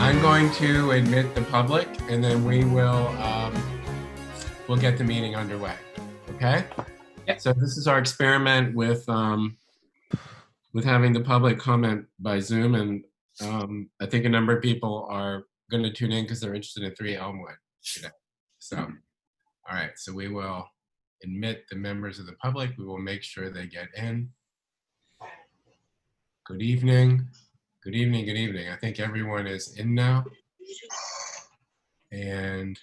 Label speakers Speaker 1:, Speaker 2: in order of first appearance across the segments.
Speaker 1: I'm going to admit the public, and then we will we'll get the meeting underway. Okay.
Speaker 2: Yep.
Speaker 1: So this is our experiment with having the public comment by Zoom, and I think a number of people are going to tune in because they're interested in 3 Elmwood today. So, all right. So we will admit the members of the public. We will make sure they get in. Good evening. Good evening. Good evening. I think everyone is in now. And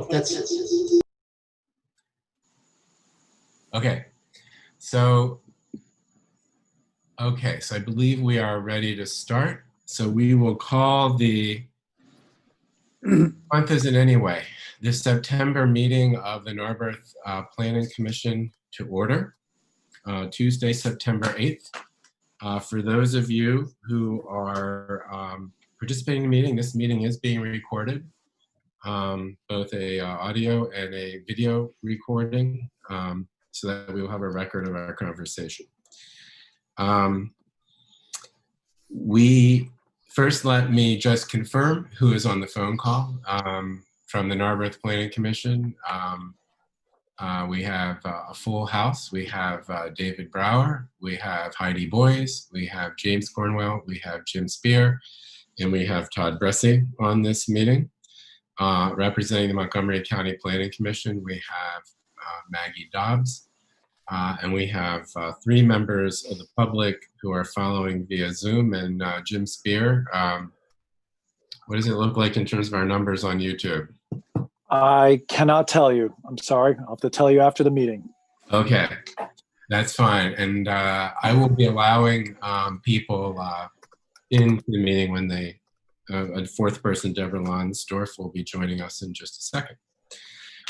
Speaker 2: That's
Speaker 1: okay. So I believe we are ready to start. So we will call the month isn't anyway. This September meeting of the Narberth Planning Commission to order. Tuesday, September 8th. For those of you who are participating in the meeting, this meeting is being recorded, both a audio and a video recording, so that we will have a record of our conversation. First, let me just confirm who is on the phone call from the Narberth Planning Commission. We have a full house. We have David Brower, we have Heidi Boyes, we have James Cornwell, we have Jim Spear, and we have Todd Bressi on this meeting. Representing the Montgomery County Planning Commission, we have Maggie Dobbs, and we have 3 members of the public who are following via Zoom, and Jim Spear. What does it look like in terms of our numbers on YouTube?
Speaker 3: I cannot tell you. I'm sorry. I'll have to tell you after the meeting.
Speaker 1: Okay, that's fine. And I will be allowing people into the meeting when they, a 4th person, Deborah Lonsdorf, will be joining us in just a second.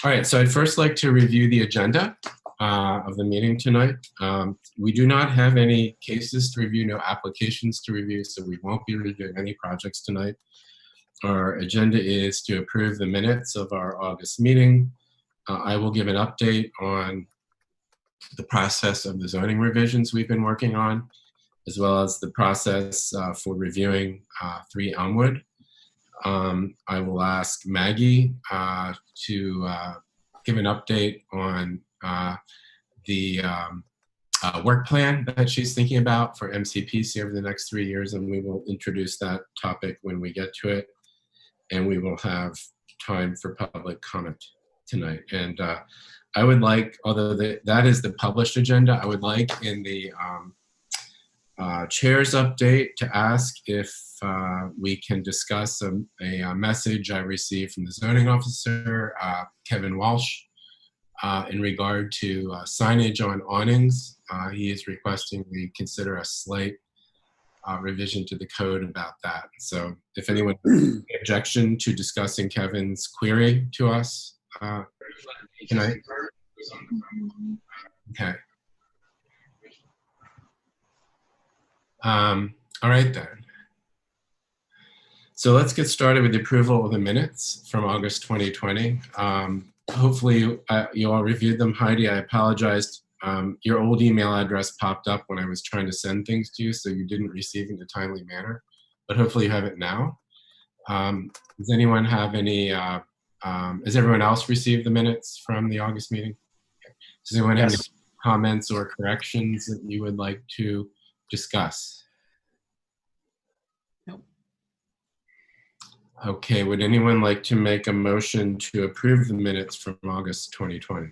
Speaker 1: All right, so I'd first like to review the agenda of the meeting tonight. We do not have any cases to review, no applications to review, so we won't be reviewing any projects tonight. Our agenda is to approve the minutes of our August meeting. I will give an update on the process of the zoning revisions we've been working on, as well as the process for reviewing 3 Elmwood. I will ask Maggie to give an update on the work plan that she's thinking about for MCPC over the next 3 years, and we will introduce that topic when we get to it. And we will have time for public comment tonight. And I would like, although that is the published agenda, I would like in the chair's update to ask if we can discuss a message I received from the zoning officer, Kevin Walsh, in regard to signage on awnings. He is requesting we consider a slight revision to the code about that. So if anyone has any objection to discussing Kevin's query to us tonight. Okay. All right then. So let's get started with the approval of the minutes from August 2020. Hopefully you all reviewed them. Heidi, I apologized. Your old email address popped up when I was trying to send things to you, so you didn't receive it in a timely manner, but hopefully you have it now. Does anyone have any, has everyone else received the minutes from the August meeting? Okay. Does anyone have any comments or corrections that you would like to discuss?
Speaker 2: Nope.
Speaker 1: Okay, would anyone like to make a motion to approve the minutes from August 2020?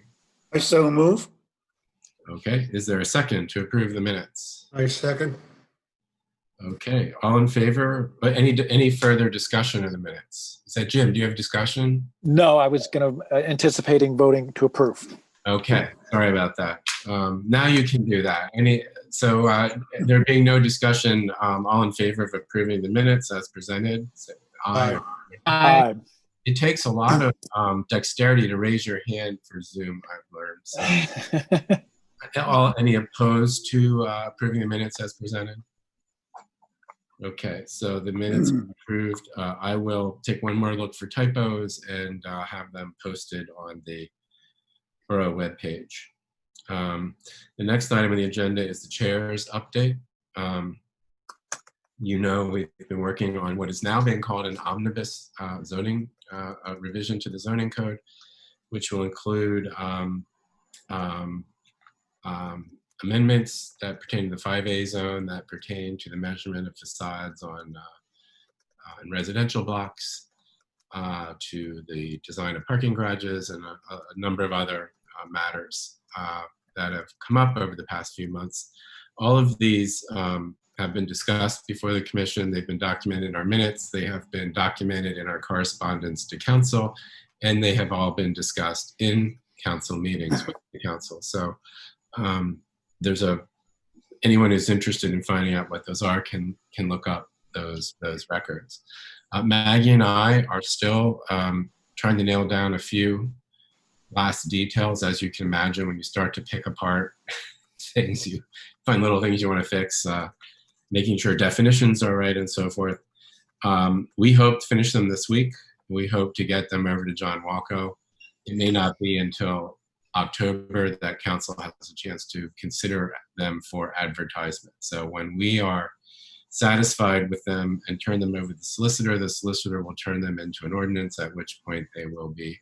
Speaker 4: I so move.
Speaker 1: Okay, is there a second to approve the minutes?
Speaker 4: I second.
Speaker 1: Okay, all in favor? Any further discussion of the minutes? Is that Jim? Do you have discussion?
Speaker 3: No, I was going to anticipating voting to approve.
Speaker 1: Okay, sorry about that. Now you can do that. There being no discussion, all in favor of approving the minutes as presented? Say aye.
Speaker 3: Aye.
Speaker 1: It takes a lot of dexterity to raise your hand for Zoom, I've learned. So. Any opposed to approving the minutes as presented? Okay, so the minutes are approved. I will take one more look for typos and have them posted on the Borough webpage. The next item on the agenda is the chair's update. You know, we've been working on what is now being called an omnibus zoning revision to the zoning code, which will include amendments that pertain to the 5A zone, that pertain to the measurement of facades on in residential blocks, to the design of parking garages, and a number of other matters that have come up over the past few months. All of these have been discussed before the commission. They've been documented in our minutes. They have been documented in our correspondence to council, and they have all been discussed in council meetings with the council. So anyone who's interested in finding out what those are can look up those records. Maggie and I are still trying to nail down a few last details. As you can imagine, when you start to pick apart things, you find little things you want to fix, making sure definitions are right and so forth. We hope to finish them this week. We hope to get them over to John Walco. It may not be until October that council has a chance to consider them for advertisement. So when we are satisfied with them and turn them over to the solicitor will turn them into an ordinance, at which point they will be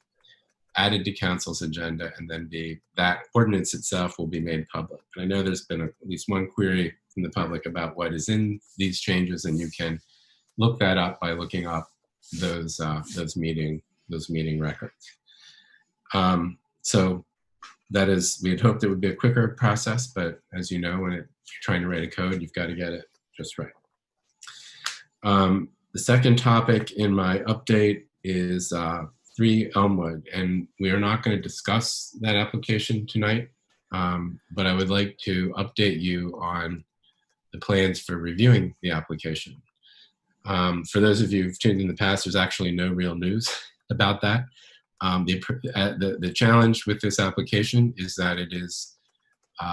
Speaker 1: added to council's agenda, and then that ordinance itself will be made public. And I know there's been at least one query from the public about what is in these changes, and you can look that up by looking up those meeting records. So that is, we had hoped it would be a quicker process, but as you know, when you're trying to write a code, you've got to get it just right. The second topic in my update is 3 Elmwood, and we are not going to discuss that application tonight, but I would like to update you on the plans for reviewing the application. For those of you who've tuned in the past, there's actually no real news about that. The challenge with this application is that it is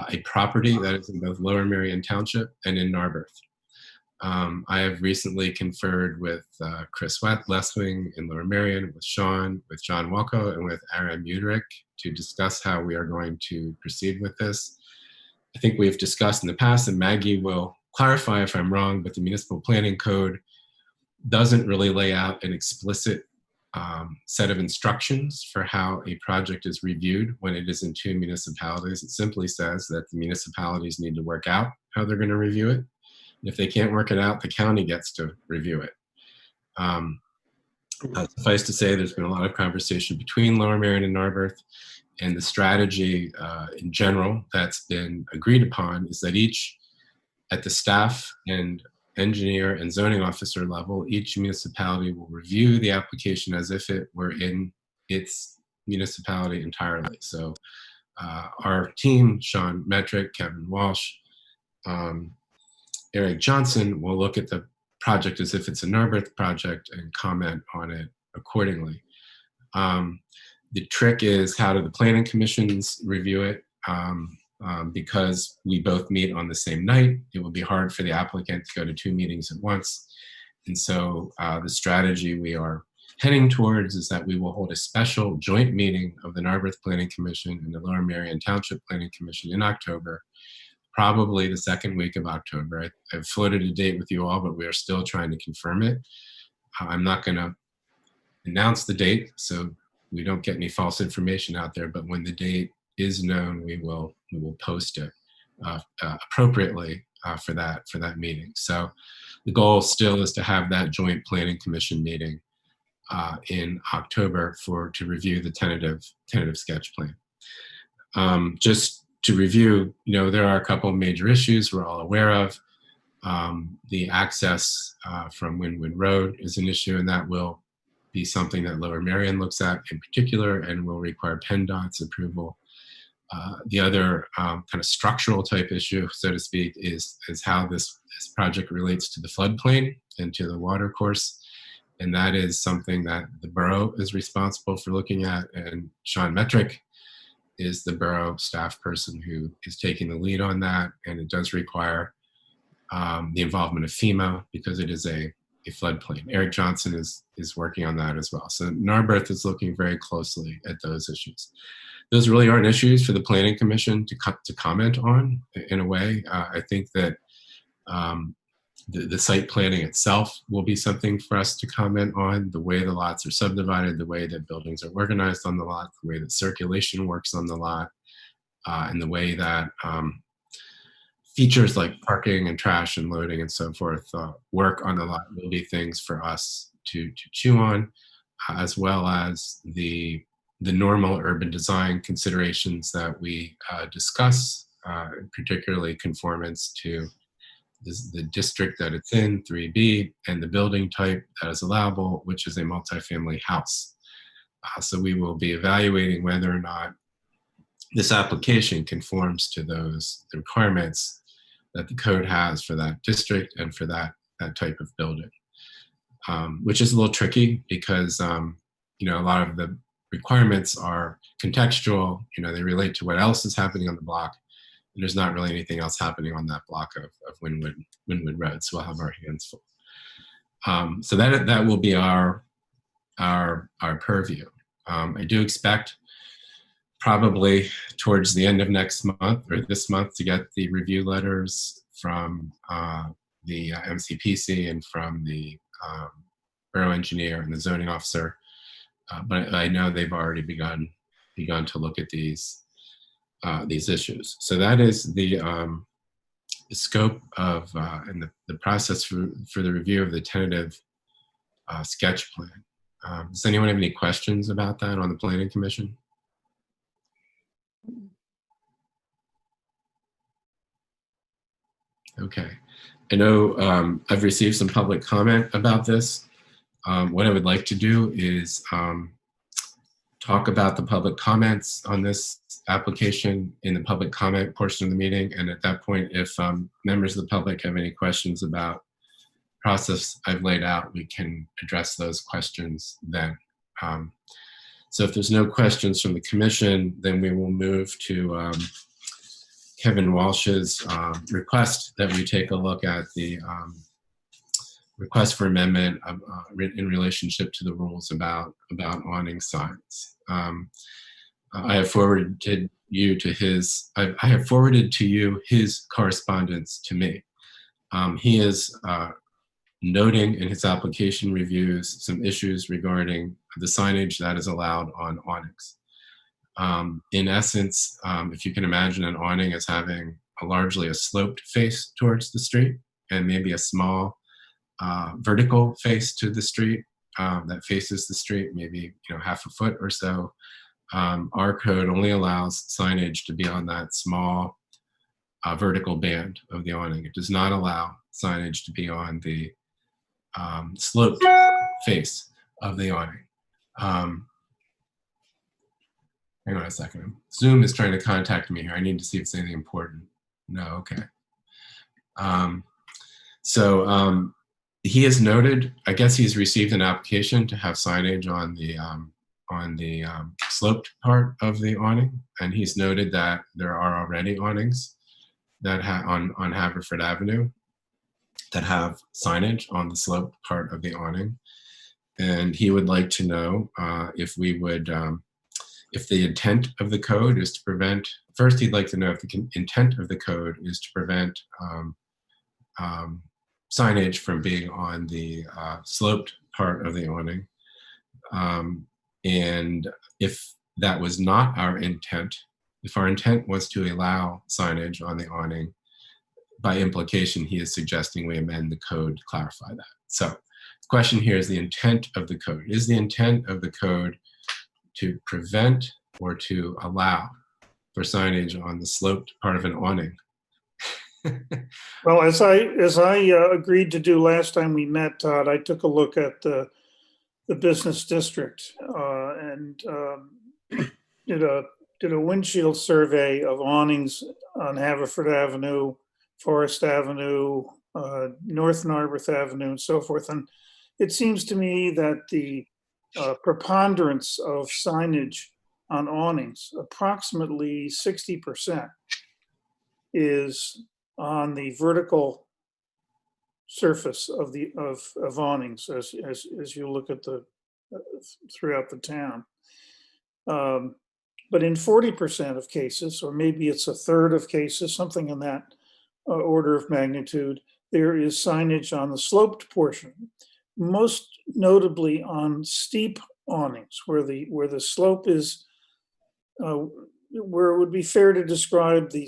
Speaker 1: a property that is in both Lower Merion Township and in Narberth. I have recently conferred with Chris Lesswing in Lower Merion, with Sean, with John Walco, and with Aaron Mudrick to discuss how we are going to proceed with this. I think we've discussed in the past, and Maggie will clarify if I'm wrong, but the municipal planning code doesn't really lay out an explicit set of instructions for how a project is reviewed when it is in 2 municipalities. It simply says that the municipalities need to work out how they're going to review it. If they can't work it out, the county gets to review it. Suffice to say, there's been a lot of conversation between Lower Merion and Narberth, and the strategy in general that's been agreed upon is that each, at the staff and engineer and zoning officer level, each municipality will review the application as if it were in its municipality entirely. So our team, Sean Metrick, Kevin Walsh, Eric Johnson, will look at the project as if it's a Narberth project and comment on it accordingly. The trick is, how do the planning commissions review it? Because we both meet on the same night, it will be hard for the applicant to go to 2 meetings at once. And so the strategy we are heading towards is that we will hold a special joint meeting of the Narberth Planning Commission and the Lower Merion Township Planning Commission in October, probably the 2nd week of October. I've floated a date with you all, but we are still trying to confirm it. I'm not going to announce the date so we don't get any false information out there, but when the date is known, we will post it appropriately for that meeting. So the goal still is to have that joint planning commission meeting in October to review the tentative sketch plan. Just to review, there are a couple of major issues we're all aware of. The access from Wynwood Road is an issue, and that will be something that Lower Merion looks at in particular and will require PennDOT's approval. The other kind of structural type issue, so to speak, is how this project relates to the floodplain and to the water course. And that is something that the borough is responsible for looking at, and Sean Metrick is the borough staff person who is taking the lead on that. And it does require the involvement of FEMA, because it is a floodplain. Eric Johnson is working on that as well. So Narberth is looking very closely at those issues. Those really aren't issues for the Planning Commission to comment on in a way. I think that the site planning itself will be something for us to comment on, the way the lots are subdivided, the way that buildings are organized on the lot, the way that circulation works on the lot, and the way that features like parking and trash and loading and so forth work on the lot will be things for us to chew on, as well as the normal urban design considerations that we discuss, particularly conformance to the district that it's in, 3B, and the building type that is allowable, which is a multifamily house. So we will be evaluating whether or not this application conforms to the requirements that the code has for that district and for that type of building, which is a little tricky because you know, a lot of the requirements are contextual. You know, they relate to what else is happening on the block. And there's not really anything else happening on that block of Wynwood Road, so we'll have our hands full. So that will be our purview. I do expect probably towards the end of next month or this month to get the review letters from the MCPC and from the borough engineer and the zoning officer. But I know they've already begun to look at these issues. So that is the scope of and the process for the review of the tentative sketch plan. Does anyone have any questions about that on the Planning Commission? Okay. I know I've received some public comment about this. What I would like to do is talk about the public comments on this application in the public comment portion of the meeting. And at that point, if members of the public have any questions about the process I've laid out, we can address those questions then. So if there's no questions from the commission, then we will move to Kevin Walsh's request that we take a look at the request for amendment in relationship to the rules about awning signs. I have forwarded to you I have forwarded to you his correspondence to me. He is noting in his application reviews some issues regarding the signage that is allowed on awnings. In essence, if you can imagine an awning as having largely a sloped face towards the street and maybe a small vertical face to the street that faces the street, maybe half a foot or so. Our code only allows signage to be on that small vertical band of the awning. It does not allow signage to be on the sloped face of the awning. Hang on a second. Zoom is trying to contact me here. I need to see if it's anything important. No, okay. He has noted, I guess he's received an application to have signage on the sloped part of the awning, and he's noted that there are already awnings that on Haverford Avenue that have signage on the sloped part of the awning, and he would like to know if we would, if the intent of the code is to prevent. First, he'd like to know if the intent of the code is to prevent signage from being on the sloped part of the awning. And if that was not our intent, if our intent was to allow signage on the awning, by implication, he is suggesting we amend the code to clarify that. So the question here is the intent of the code. Is the intent of the code to prevent or to allow for signage on the sloped part of an awning?
Speaker 2: Well, as I agreed to do last time we met, Todd, I took a look at the business district and did a windshield survey of awnings on Haverford Avenue, Forest Avenue, North Narberth Avenue, and so forth. And it seems to me that the preponderance of signage on awnings, approximately 60%, is on the vertical surface of awnings as you look at the throughout the town. But in 40% of cases, or maybe it's a third of cases, something in that order of magnitude, there is signage on the sloped portion, most notably on steep awnings, where the slope is, where it would be fair to describe the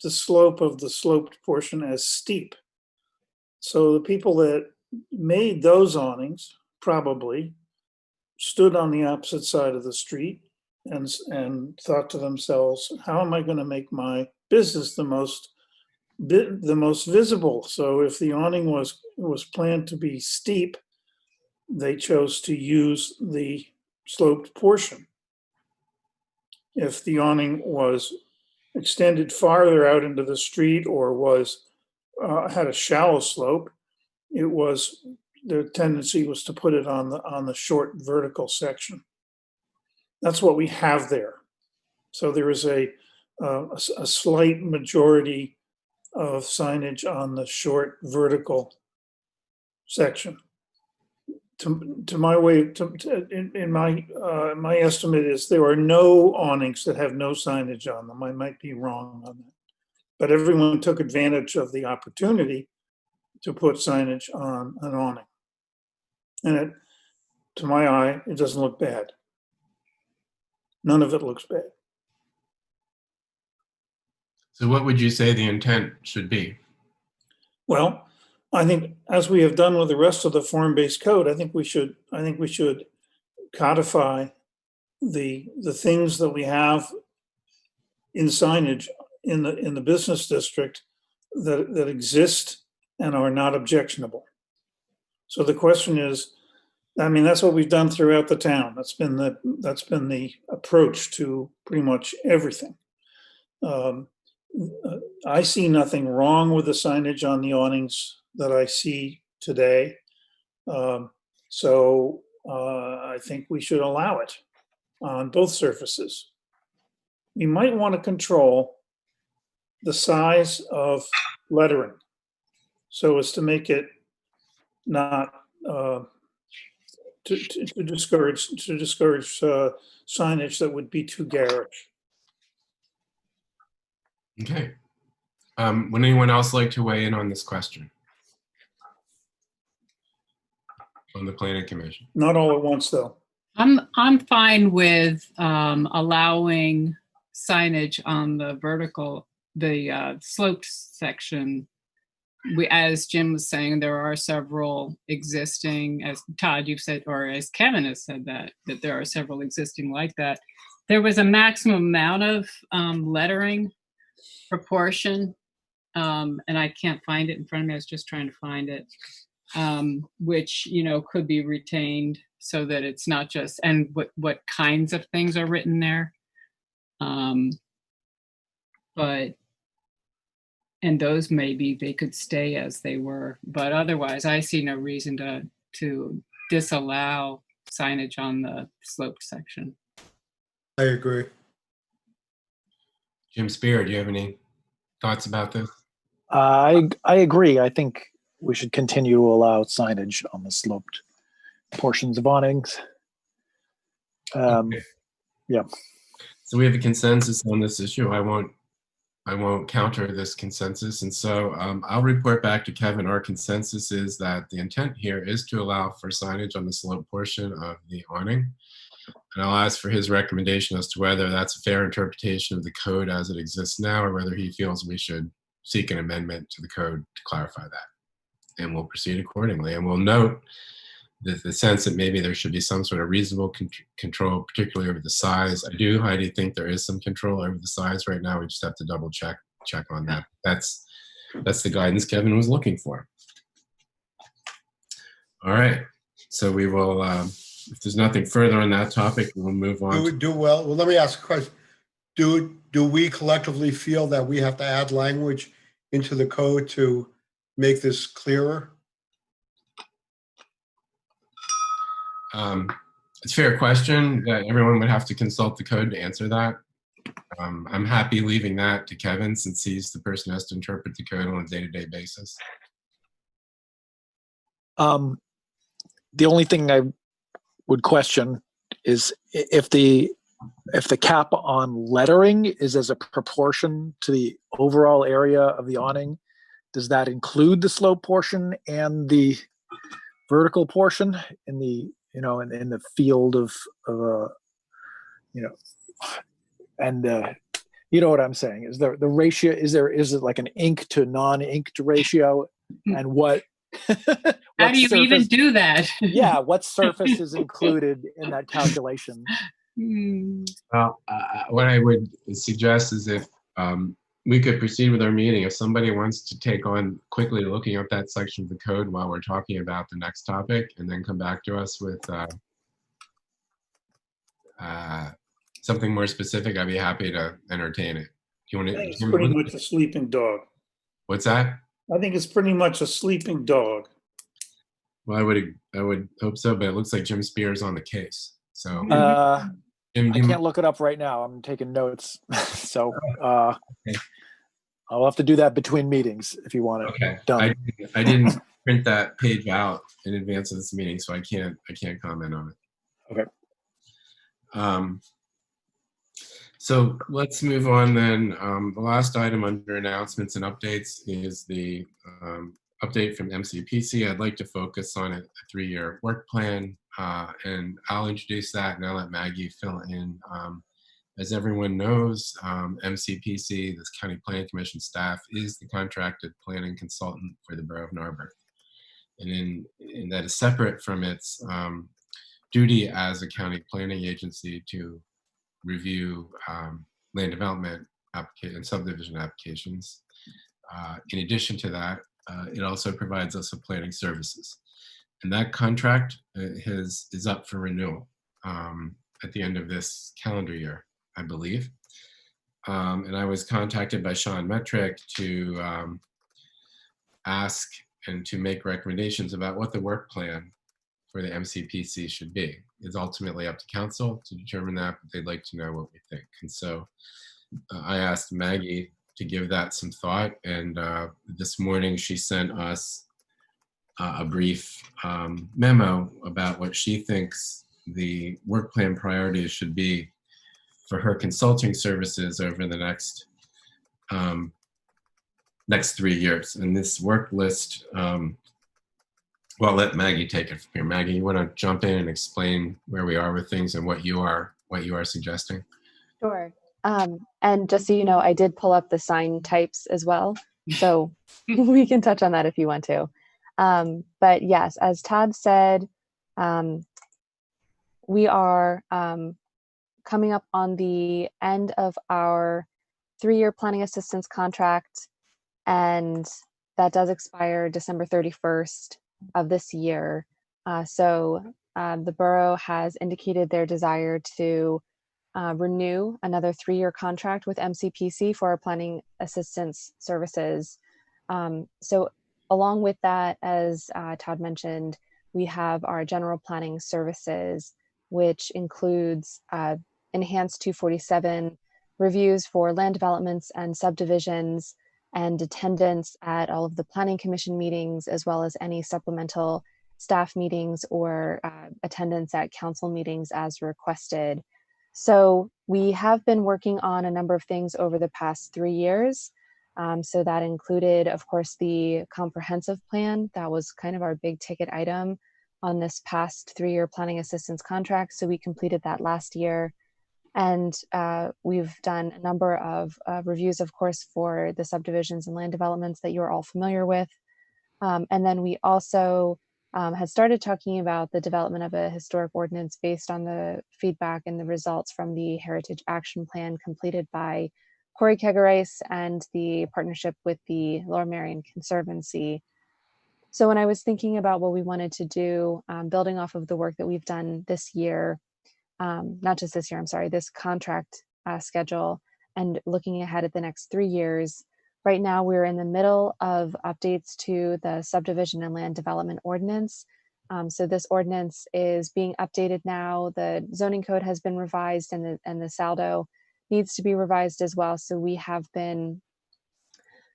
Speaker 2: slope of the sloped portion as steep. So the people that made those awnings probably stood on the opposite side of the street and thought to themselves, how am I going to make my business the most visible? So if the awning was planned to be steep, they chose to use the sloped portion. If the awning was extended farther out into the street or was had a shallow slope, the tendency was to put it on the short vertical section. That's what we have there. So there is a slight majority of signage on the short vertical section. To my way, in my estimate is there are no awnings that have no signage on them. I might be wrong on that, but everyone took advantage of the opportunity to put signage on an awning, and to my eye, it doesn't look bad. None of it looks bad.
Speaker 1: So what would you say the intent should be?
Speaker 2: Well, I think as we have done with the rest of the form-based code, I think we should codify the things that we have in signage in the business district that exist and are not objectionable. So the question is, I mean, that's what we've done throughout the town. That's been the approach to pretty much everything. I see nothing wrong with the signage on the awnings that I see today. So I think we should allow it on both surfaces. We might want to control the size of lettering so as to make it not to discourage signage that would be too garish.
Speaker 1: Okay. Would anyone else like to weigh in on this question? On the planning commission?
Speaker 2: Not all at once, though.
Speaker 4: I'm fine with allowing signage on the vertical, the sloped section. As Jim was saying, there are several existing, as Todd you've said, or as Kevin has said, that there are several existing like that. There was a maximum amount of lettering proportion, and I can't find it in front of me. I was just trying to find it, which could be retained so that it's not just, and what kinds of things are written there, and those maybe they could stay as they were, but otherwise I see no reason to disallow signage on the sloped section.
Speaker 5: I agree.
Speaker 1: Jim Spear, do you have any thoughts about this?
Speaker 3: I agree. I think we should continue to allow signage on the sloped portions of awnings.
Speaker 1: Okay.
Speaker 3: Yeah.
Speaker 1: So we have a consensus on this issue. I won't counter this consensus, and so I'll report back to Kevin. Our consensus is that the intent here is to allow for signage on the slope portion of the awning, and I'll ask for his recommendation as to whether that's a fair interpretation of the code as it exists now, or whether he feels we should seek an amendment to the code to clarify that, and we'll proceed accordingly. And we'll note the sense that maybe there should be some sort of reasonable control, particularly over the size. I do, Heidi, think there is some control over the size right now. We just have to double check on that. That's the guidance Kevin was looking for. All right, so we will, if there's nothing further on that topic, we'll move on.
Speaker 5: Well, let me ask a question. Do we collectively feel that we have to add language into the code to make this clearer?
Speaker 1: It's a fair question. Everyone would have to consult the code to answer that. I'm happy leaving that to Kevin, since he's the person who has to interpret the code on a day-to-day basis.
Speaker 3: The only thing I would question is if the cap on lettering is as a proportion to the overall area of the awning, does that include the slope portion and the vertical portion in the, in the field of and you know what I'm saying? Is there the ratio? Is it like an ink to non-inked ratio? And what?
Speaker 4: How do you even do that?
Speaker 3: Yeah, what surface is included in that calculation?
Speaker 1: Well, what I would suggest is if we could proceed with our meeting. If somebody wants to take on quickly looking up that section of the code while we're talking about the next topic, and then come back to us with something more specific, I'd be happy to entertain it. You want
Speaker 2: I think it's pretty much a sleeping dog.
Speaker 1: What's that?
Speaker 2: I think it's pretty much a sleeping dog.
Speaker 1: Well, I would hope so, but it looks like Jim Spears on the case. So
Speaker 3: I can't look it up right now. I'm taking notes. So
Speaker 1: okay.
Speaker 3: I'll have to do that between meetings if you want it
Speaker 1: Okay.
Speaker 3: done.
Speaker 1: I didn't print that page out in advance of this meeting, so I can't comment on it.
Speaker 3: Okay.
Speaker 1: So let's move on then. The last item under announcements and updates is the update from MCPC. I'd like to focus on a 3-year work plan, and I'll introduce that and I'll let Maggie fill in. As everyone knows, MCPC, this County Planning Commission staff, is the contracted planning consultant for the Borough of Narberth. And that is separate from its duty as a county planning agency to review land development and subdivision applications. In addition to that, it also provides us with planning services. And that contract is up for renewal at the end of this calendar year, I believe. And I was contacted by Sean Metrick to ask and to make recommendations about what the work plan for the MCPC should be. It's ultimately up to council to determine that, but they'd like to know what we think. And so I asked Maggie to give that some thought, and this morning she sent us a brief memo about what she thinks the work plan priorities should be for her consulting services over the next 3 years. And this work list, well, I'll let Maggie take it from here. Maggie, you want to jump in and explain where we are with things and what you are suggesting?
Speaker 6: Sure. And just so you know, I did pull up the sign types as well, so we can touch on that if you want to. But yes, as Todd said, we are coming up on the end of our 3-year planning assistance contract, and that does expire December 31st of this year. So the borough has indicated their desire to renew another 3-year contract with MCPC for our planning assistance services. So along with that, as Todd mentioned, we have our general planning services, which includes enhanced 247 reviews for land developments and subdivisions, and attendance at all of the planning commission meetings, as well as any supplemental staff meetings or attendance at council meetings as requested. So we have been working on a number of things over the past 3 years. So that included, of course, the comprehensive plan. That was kind of our big ticket item on this past 3-year planning assistance contract. So we completed that last year. And we've done a number of reviews, of course, for the subdivisions and land developments that you're all familiar with. And then we also had started talking about the development of a historic ordinance based on the feedback and the results from the Heritage Action Plan completed by Corey Kegarais and the partnership with the Lower Merion Conservancy. So when I was thinking about what we wanted to do, building off of the work that we've done this year, not just this year, I'm sorry, this contract schedule, and looking ahead at the next 3 years. Right now, we're in the middle of updates to the subdivision and land development ordinance. So this ordinance is being updated now. The zoning code has been revised, and the saldo needs to be revised as well. So we have been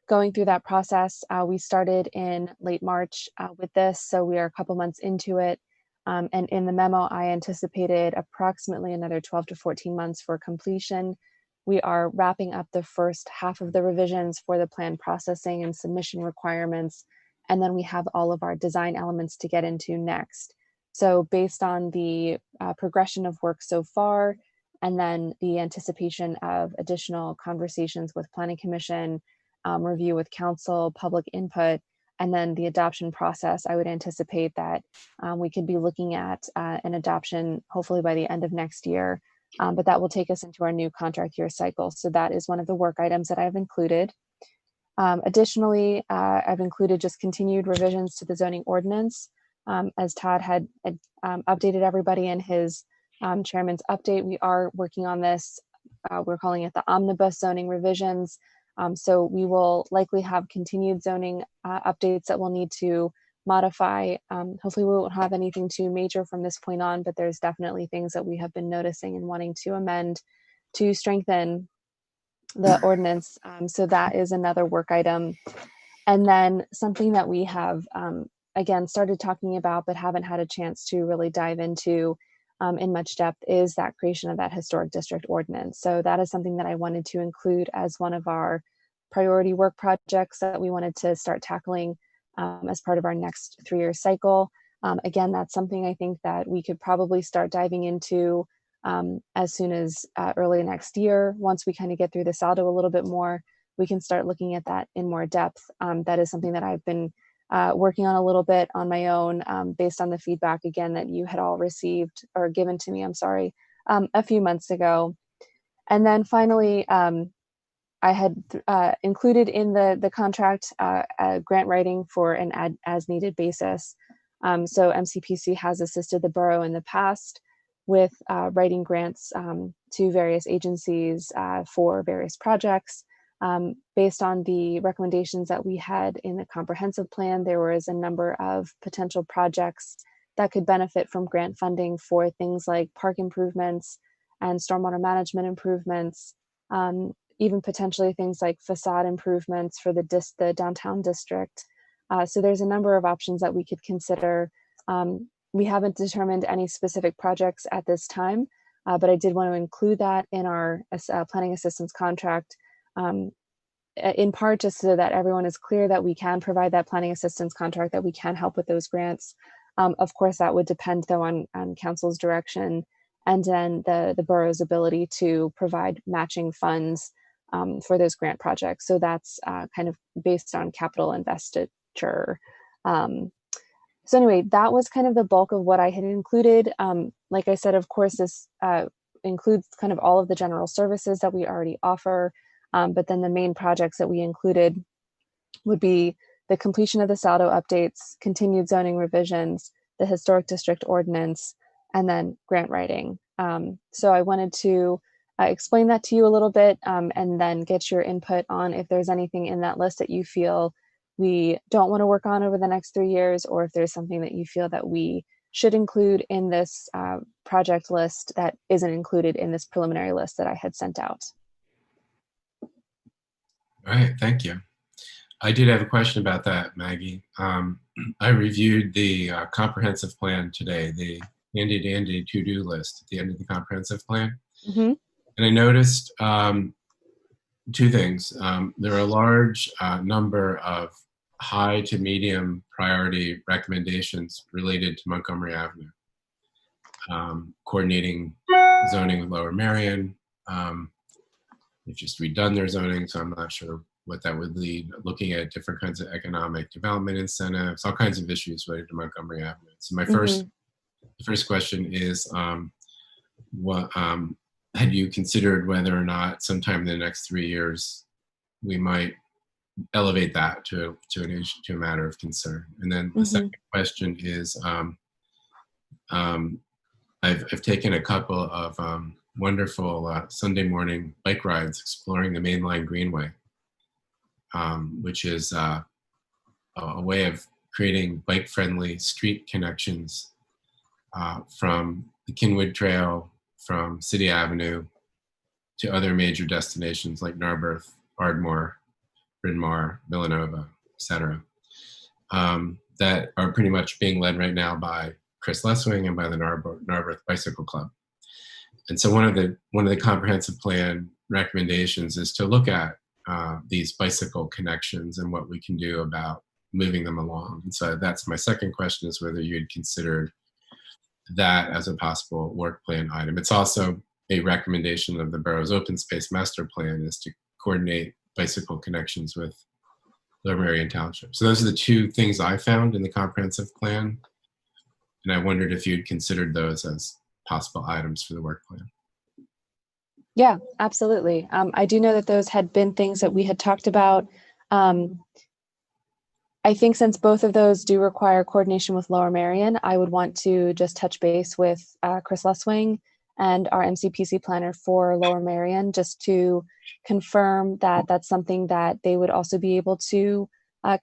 Speaker 6: going through that process. We started in late March with this, so we are a couple months into it. And in the memo, I anticipated approximately another 12 to 14 months for completion. We are wrapping up the first half of the revisions for the plan processing and submission requirements. And then we have all of our design elements to get into next. So based on the progression of work so far, and then the anticipation of additional conversations with Planning Commission, review with council, public input, and then the adoption process, I would anticipate that we could be looking at an adoption hopefully by the end of next year. But that will take us into our new contract year cycle. So that is one of the work items that I've included. Additionally, I've included just continued revisions to the zoning ordinance. As Todd had updated everybody in his chairman's update, we are working on this. We're calling it the omnibus zoning revisions. So we will likely have continued zoning updates that we'll need to modify. Hopefully we won't have anything too major from this point on, but there's definitely things that we have been noticing and wanting to amend to strengthen the ordinance. So that is another work item. And then something that we have, again, started talking about, but haven't had a chance to really dive into in much depth is that creation of that historic district ordinance. So that is something that I wanted to include as one of our priority work projects that we wanted to start tackling as part of our next 3-year cycle. Again, that's something I think that we could probably start diving into as soon as early next year. Once we kind of get through the saldo a little bit more, we can start looking at that in more depth. That is something that I've been working on a little bit on my own based on the feedback, again, that you had all received or given to me, I'm sorry, a few months ago. And then finally, I had included in the contract grant writing for an as needed basis. So MCPC has assisted the borough in the past with writing grants to various agencies for various projects. Based on the recommendations that we had in the comprehensive plan, there was a number of potential projects that could benefit from grant funding for things like park improvements and stormwater management improvements, even potentially things like facade improvements for the downtown district. So there's a number of options that we could consider. We haven't determined any specific projects at this time, but I did want to include that in our planning assistance contract, in part just so that everyone is clear that we can provide that planning assistance contract, that we can help with those grants. Of course, that would depend though on council's direction and then the borough's ability to provide matching funds for those grant projects. So that's kind of based on capital investiture. So anyway, that was kind of the bulk of what I had included. Like I said, of course, this includes kind of all of the general services that we already offer. But then the main projects that we included would be the completion of the saldo updates, continued zoning revisions, the historic district ordinance, and then grant writing. So I wanted to explain that to you a little bit and then get your input on if there's anything in that list that you feel we don't want to work on over the next 3 years, or if there's something that you feel that we should include in this project list that isn't included in this preliminary list that I had sent out.
Speaker 1: All right, thank you. I did have a question about that, Maggie. I reviewed the comprehensive plan today, the handy dandy to-do list at the end of the comprehensive plan.
Speaker 6: Mm-hmm.
Speaker 1: And I noticed two things. There are a large number of high to medium priority recommendations related to Montgomery Avenue. Coordinating zoning with Lower Merion. They've just redone their zoning, so I'm not sure what that would lead. Looking at different kinds of economic development incentives, all kinds of issues related to Montgomery Avenue. So my the first question is, what had you considered whether or not sometime in the next 3 years we might elevate that to a matter of concern? And then the second question is, I've taken a couple of wonderful Sunday morning bike rides exploring the Mainline Greenway, which is a way of creating bike-friendly street connections from the Kinwood Trail, from City Avenue to other major destinations like Narberth, Ardmore, Bryn Mawr, Villanova, etc. That are pretty much being led right now by Chris Leswing and by the Narberth Bicycle Club. And so one of the comprehensive plan recommendations is to look at these bicycle connections and what we can do about moving them along. And so that's my second question, is whether you had considered that as a possible work plan item. It's also a recommendation of the borough's open space master plan, is to coordinate bicycle connections with Lower Merion Township. So those are the two things I found in the comprehensive plan. And I wondered if you'd considered those as possible items for the work plan.
Speaker 6: Yeah, absolutely. I do know that those had been things that we had talked about. I think since both of those do require coordination with Lower Merion, I would want to just touch base with Chris Leswing and our MCPC planner for Lower Merion, just to confirm that that's something that they would also be able to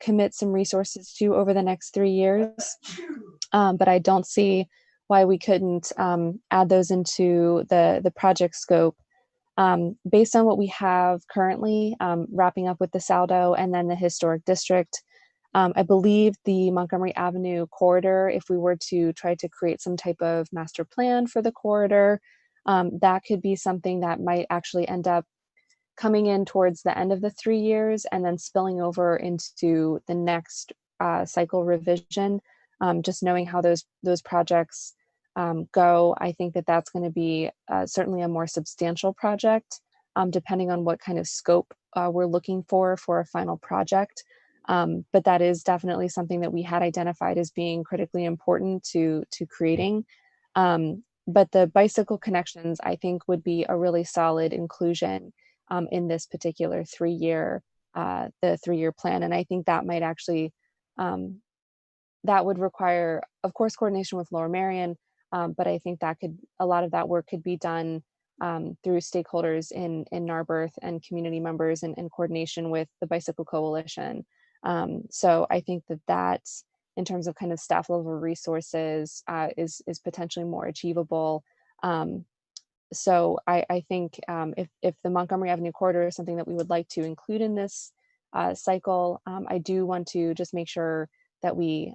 Speaker 6: commit some resources to over the next 3 years. But I don't see why we couldn't add those into the project scope. Based on what we have currently, wrapping up with the Saldo and then the historic district, I believe the Montgomery Avenue corridor, if we were to try to create some type of master plan for the corridor, that could be something that might actually end up coming in towards the end of the 3 years and then spilling over into the next cycle revision. Just knowing how those projects go, I think that that's going to be certainly a more substantial project, depending on what kind of scope we're looking for a final project. But that is definitely something that we had identified as being critically important to creating. But the bicycle connections, I think, would be a really solid inclusion in this particular 3-year plan. And I think that might actually, that would require, of course, coordination with Lower Merion, but I think that a lot of that work could be done through stakeholders in Narberth and community members and coordination with the Bicycle Coalition. So I think that in terms of kind of staff level resources is potentially more achievable. So I think if the Montgomery Avenue corridor is something that we would like to include in this cycle, I do want to just make sure that we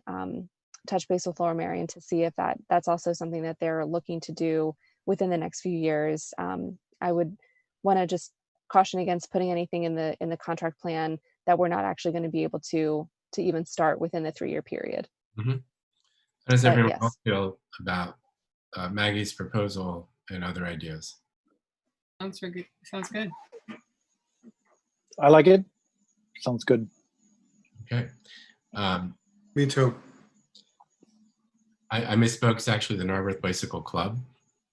Speaker 6: touch base with Lower Merion to see if that's also something that they're looking to do within the next few years. I would want to just caution against putting anything in the contract plan that we're not actually going to be able to even start within the 3-year period.
Speaker 1: Mm-hmm. How does everyone
Speaker 6: yes.
Speaker 1: else feel about Maggie's proposal and other ideas?
Speaker 4: Sounds good. Sounds good.
Speaker 3: I like it. Sounds good.
Speaker 1: Okay.
Speaker 5: Me too.
Speaker 1: I misspoke. It's actually the Narberth Bicycle Club,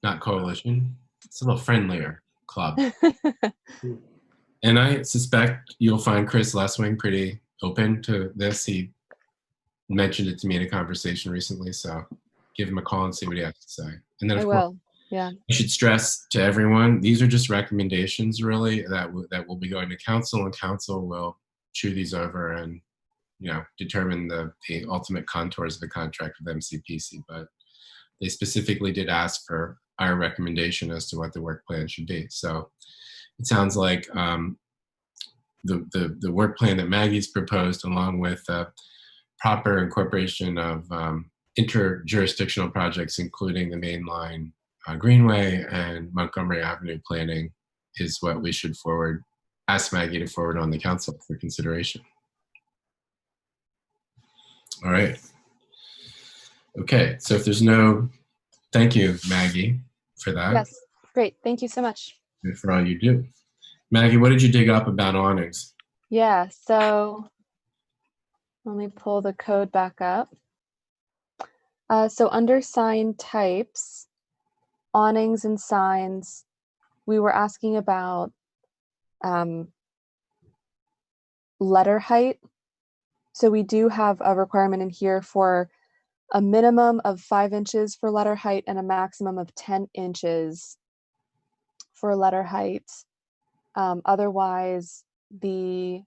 Speaker 1: not Coalition. It's a little friendlier club. And I suspect you'll find Chris Leswing pretty open to this. He mentioned it to me in a conversation recently, so give him a call and see what he has to say. And then,
Speaker 6: I
Speaker 1: of course,
Speaker 6: will. Yeah.
Speaker 1: I should stress to everyone, these are just recommendations, really, that will be going to council, and council will chew these over and determine the ultimate contours of the contract with MCPC. But they specifically did ask for our recommendation as to what the work plan should be. So it sounds like the work plan that Maggie's proposed, along with proper incorporation of interjurisdictional projects, including the Main Line Greenway and Montgomery Avenue planning, is what we should ask Maggie to forward on the council for consideration. All right. Okay, so if there's thank you, Maggie, for that.
Speaker 6: Yes. Great. Thank you so much.
Speaker 1: And for all you do. Maggie, what did you dig up about awnings?
Speaker 6: Yeah. So let me pull the code back up. So under sign types, awnings and signs, we were asking about letter height. So we do have a requirement in here for a minimum of 5 inches for letter height and a maximum of 10 inches for letter height. Otherwise, the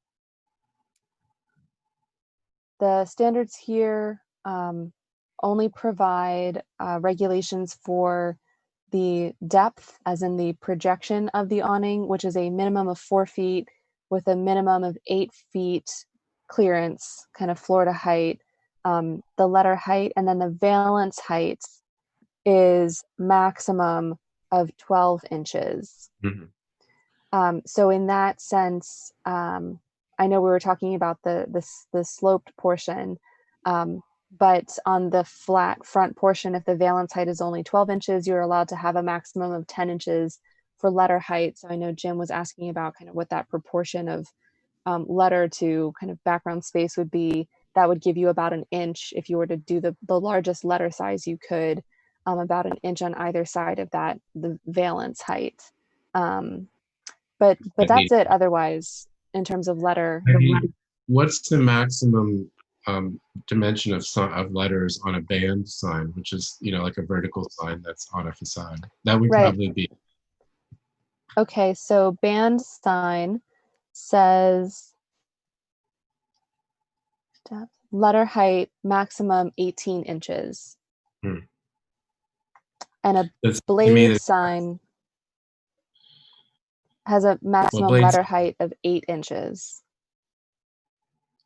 Speaker 6: standards here only provide regulations for the depth, as in the projection of the awning, which is a minimum of 4 feet with a minimum of 8 feet clearance, kind of floor to height. The letter height, and then the valance height is maximum of 12 inches.
Speaker 1: Mhm.
Speaker 6: So in that sense, I know we were talking about the sloped portion, but on the flat front portion, if the valance height is only 12 inches, you're allowed to have a maximum of 10 inches for letter height. So I know Jim was asking about kind of what that proportion of letter to kind of background space would be. That would give you about an inch if you were to do the largest letter size you could, about an inch on either side of that, the valance height. But
Speaker 1: I
Speaker 6: that's
Speaker 1: mean-
Speaker 6: it otherwise in terms of letter.
Speaker 1: I mean, what's the maximum dimension of letters on a band sign, which is, like a vertical sign that's on a facade? That would
Speaker 6: Right.
Speaker 1: probably be,
Speaker 6: Okay, so band sign says letter height maximum 18 inches.
Speaker 1: Hmm.
Speaker 6: And a
Speaker 1: that's, to me,
Speaker 6: blade
Speaker 1: that's-
Speaker 6: sign has a maximum
Speaker 1: blade
Speaker 6: letter
Speaker 1: sign-
Speaker 6: height of 8 inches.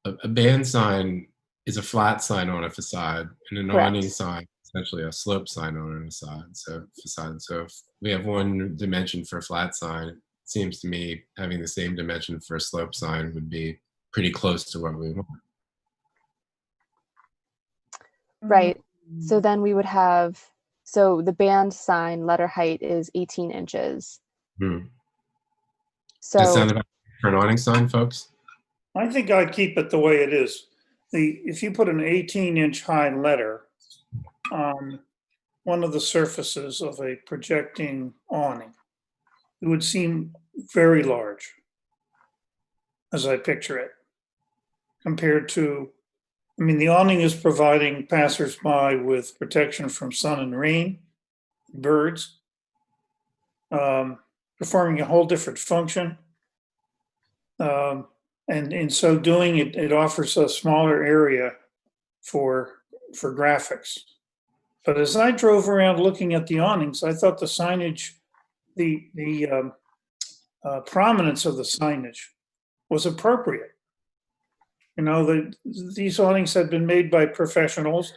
Speaker 1: a band sign is a flat sign on a facade, and an
Speaker 6: Correct.
Speaker 1: awning sign is essentially a slope sign on a facade. So if we have one dimension for a flat sign, it seems to me having the same dimension for a slope sign would be pretty close to what we want.
Speaker 6: Right. So then we would have, so the band sign letter height is 18 inches.
Speaker 1: Hmm. Does that
Speaker 6: So
Speaker 1: sound about right for an awning sign, folks?
Speaker 2: I think I'd keep it the way it is. If you put an 18-inch high letter on one of the surfaces of a projecting awning, it would seem very large as I picture it, compared to, I mean, the awning is providing passersby with protection from sun and rain, birds, performing a whole different function. And in so doing, it offers a smaller area for graphics. But as I drove around looking at the awnings, I thought the signage, the prominence of the signage was appropriate. These awnings had been made by professionals,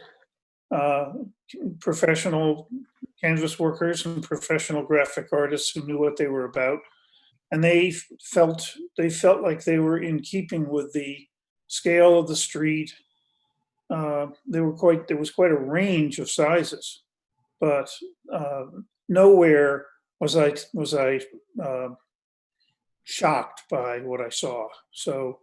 Speaker 2: professional canvas workers and professional graphic artists who knew what they were about. And they felt like they were in keeping with the scale of the street. There was quite a range of sizes, but nowhere was I shocked by what I saw. So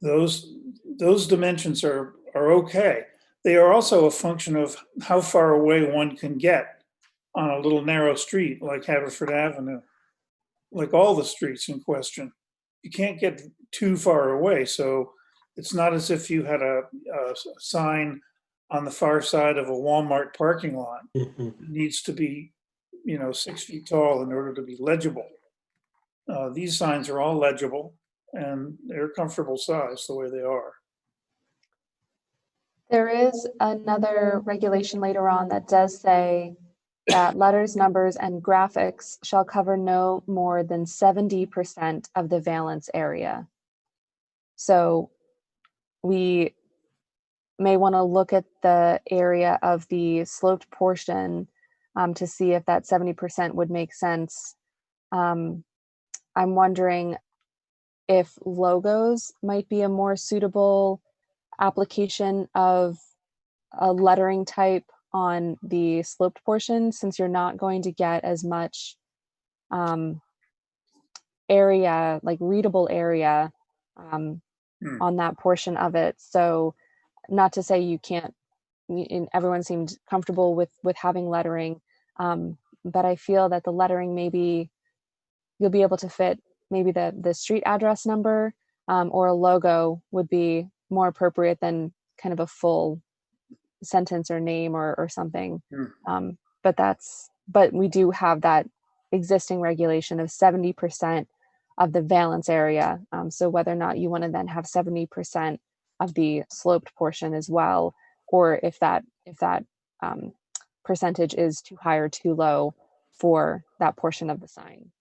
Speaker 2: those dimensions are okay. They are also a function of how far away one can get on a little narrow street like Haverford Avenue. Like all the streets in question, you can't get too far away. So it's not as if you had a sign on the far side of a Walmart parking lot.
Speaker 5: Mhm.
Speaker 2: It needs to be, 6 feet tall in order to be legible. These signs are all legible and they're comfortable size the way they are.
Speaker 6: there is another regulation later on that does say that letters, numbers, and graphics shall cover no more than 70% of the valance area. So we may want to look at the area of the sloped portion to see if that 70% would make sense. I'm wondering if logos might be a more suitable application of a lettering type on the sloped portion, since you're not going to get as much area, like readable area on that portion of it. So not to say you can't, everyone seemed comfortable with having lettering, but I feel that the lettering, maybe you'll be able to fit maybe the street address number, or a logo would be more appropriate than kind of a full sentence or name or something. But we do have that existing regulation of 70% of the valance area. So whether or not you want to then have 70% of the sloped portion as well, or if that percentage is too high or too low for that portion of the sign.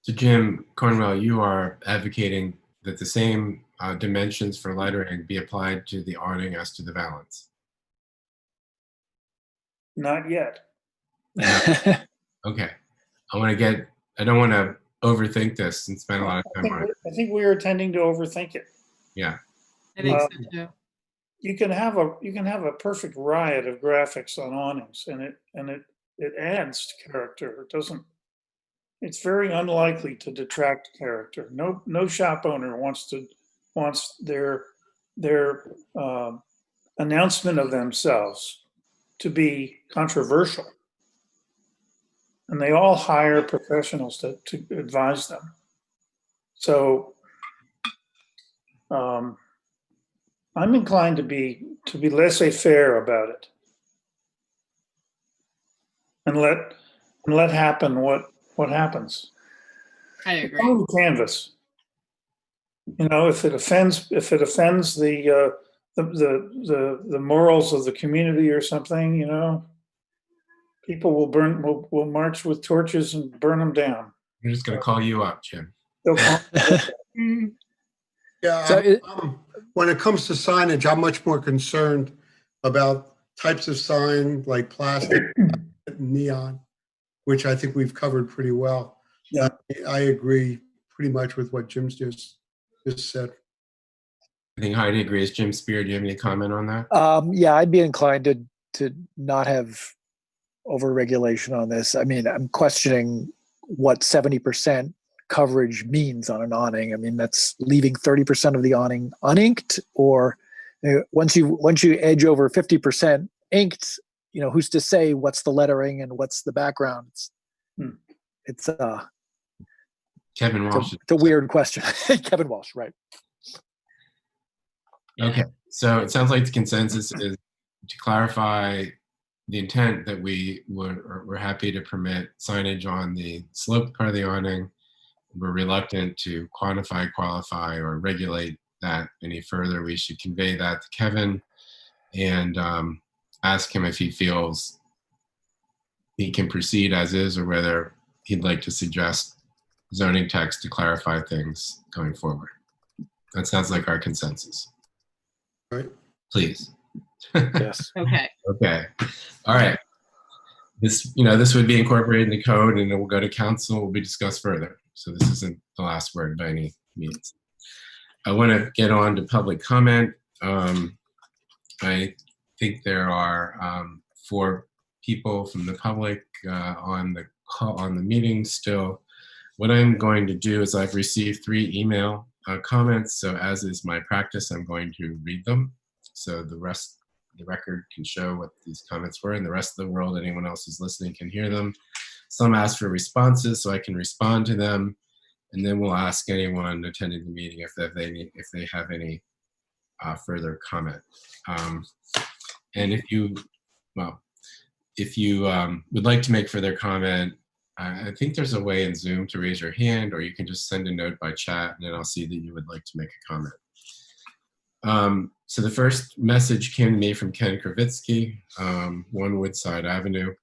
Speaker 1: So Jim Cornwell, you are advocating that the same dimensions for lettering be applied to the awning as to the valance.
Speaker 2: Not yet.
Speaker 1: Okay. I don't want to overthink this and spend a lot of time on it.
Speaker 2: I think we are tending to overthink it.
Speaker 1: Yeah.
Speaker 4: I think so
Speaker 2: Um,
Speaker 4: too.
Speaker 2: You can have a perfect riot of graphics on awnings, and it adds to character. It doesn't. It's very unlikely to detract character. No shop owner wants their announcement of themselves to be controversial, and they all hire professionals to advise them. So I'm inclined to be laissez-faire about it, and let happen what happens.
Speaker 4: I
Speaker 2: It's
Speaker 4: agree.
Speaker 2: only canvas. You know, if it offends the morals of the community or something, you know, people will march with torches and burn them down.
Speaker 1: I'm just going to call you up, Jim.
Speaker 2: They'll call-
Speaker 4: Mm,
Speaker 5: Yeah,
Speaker 3: So
Speaker 5: when it comes to signage, I'm much more concerned about types of sign like plastic, neon, which I think we've covered pretty well.
Speaker 2: Yeah.
Speaker 5: I agree pretty much with what Jim's just said.
Speaker 1: I think Heidi agrees. Jim Spear, do you have any comment on that?
Speaker 3: Yeah, I'd be inclined to not have overregulation on this. I mean, I'm questioning what 70% coverage means on an awning. I mean, that's leaving 30% of the awning uninked, or once you edge over 50% inked, you know, who's to say what's the lettering and what's the background? It's
Speaker 1: Kevin Walsh.
Speaker 3: it's a weird question. Kevin Walsh, right?
Speaker 1: Okay, so it sounds like the consensus is to clarify the intent that we're happy to permit signage on the sloped part of the awning. We're reluctant to quantify, qualify, or regulate that any further. We should convey that to Kevin and ask him if he feels he can proceed as is, or whether he'd like to suggest zoning text to clarify things going forward. That sounds like our consensus.
Speaker 5: Right.
Speaker 1: Please.
Speaker 3: Yes.
Speaker 4: Okay.
Speaker 1: Okay. All right. This would be incorporated in the code, and it will go to council. Will be discussed further. So this isn't the last word by any means. I want to get on to public comment. I think there are 4 people from the public on the call, on the meeting still. What I'm going to do is I've received 3 email comments. So as is my practice, I'm going to read them. So the record can show what these comments were, and the rest of the world, anyone else who's listening, can hear them. Some asked for responses, so I can respond to them, and then we'll ask anyone attending the meeting if they have any further comment. And if you would like to make further comment, I think there's a way in Zoom to raise your hand, or you can just send a note by chat, and then I'll see that you would like to make a comment. So the first message came to me from Ken Kravitsky, 1 Woodside Avenue.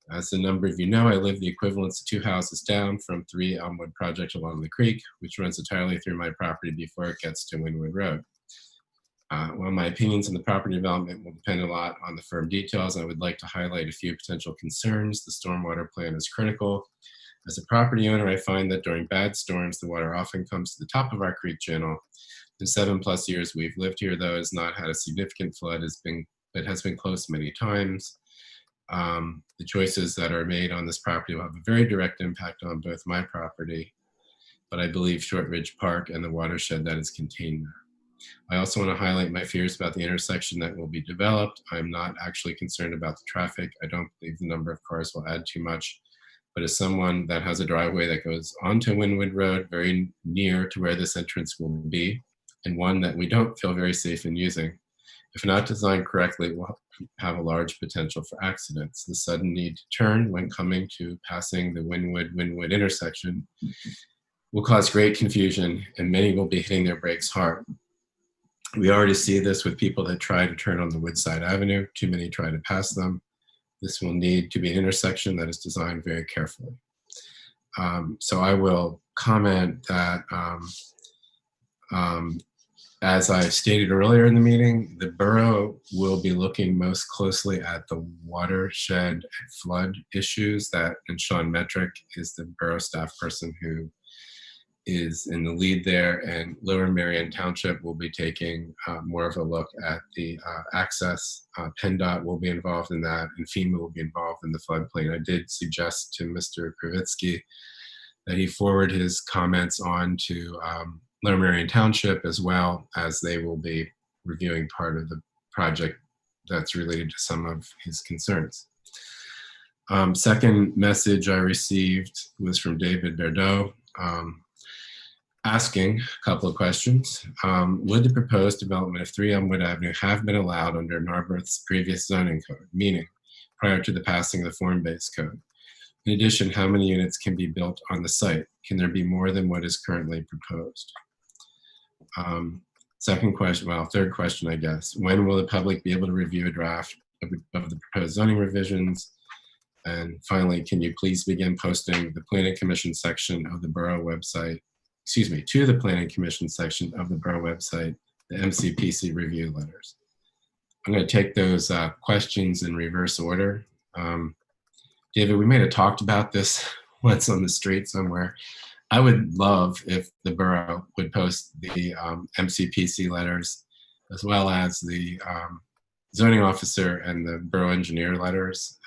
Speaker 1: As a number of you know, I live the equivalence of 2 houses down from 3 Elmwood Project along the creek, which runs entirely through my property before it gets to Wynwood Road. While my opinions on the property development will depend a lot on the firm details, I would like to highlight a few potential concerns. The stormwater plan is critical. As a property owner, I find that during bad storms, the water often comes to the top of our creek channel. The 7+ years we've lived here, though, has not had a significant flood, but has been close many times. The choices that are made on this property will have a very direct impact on both my property, but I believe Shortridge Park and the watershed that is contained there. I also want to highlight my fears about the intersection that will be developed. I'm not actually concerned about the traffic. I don't believe the number of cars will add too much. But as someone that has a driveway that goes onto Wynwood Road, very near to where this entrance will be, and one that we don't feel very safe in using, if not designed correctly, it will have a large potential for accidents. The sudden need to turn when coming to passing the Wynwood intersection will cause great confusion, and many will be hitting their brakes hard. We already see this with people that try to turn on the Woodside Avenue. Too many try to pass them. This will need to be an intersection that is designed very carefully. So I will comment that as I stated earlier in the meeting, the borough will be looking most closely at the watershed and flood issues and Sean Metrick is the borough staff person who is in the lead there, and Lower Marion Township will be taking more of a look at the access. PennDOT will be involved in that, and FEMA will be involved in the floodplain. I did suggest to Mr. Kravitsky that he forward his comments on to Lower Marion Township, as well as they will be reviewing part of the project that's related to some of his concerns. Second message I received was from David Berdeau, asking a couple of questions. Would the proposed development of 3 Elmwood Avenue have been allowed under Narberth's previous zoning code, meaning prior to the passing of the form-based code? In addition, how many units can be built on the site? Can there be more than what is currently proposed? Third question, I guess. When will the public be able to review a draft of the proposed zoning revisions? And finally, can you please begin posting the Planning Commission section of the borough website, to the Planning Commission section of the borough website, the MCPC review letters? I'm going to take those questions in reverse order. David, we may have talked about this once on the street somewhere. I would love if the borough would post the MCPC letters, as well as the zoning officer and the borough engineer letters,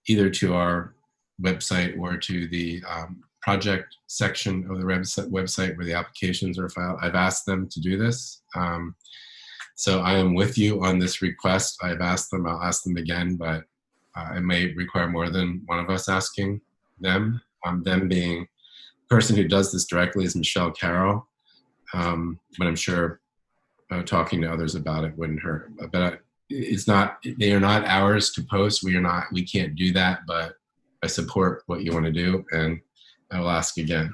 Speaker 1: either to our website or to the project section of the website where the applications are filed. I've asked them to do this. So I am with you on this request. I've asked them, I'll ask them again, but it may require more than one of us asking them. Them being the person who does this directly is Michelle Carroll, but I'm sure talking to others about it wouldn't hurt. But they are not ours to post. We can't do that, but I support what you want to do, and I will ask again.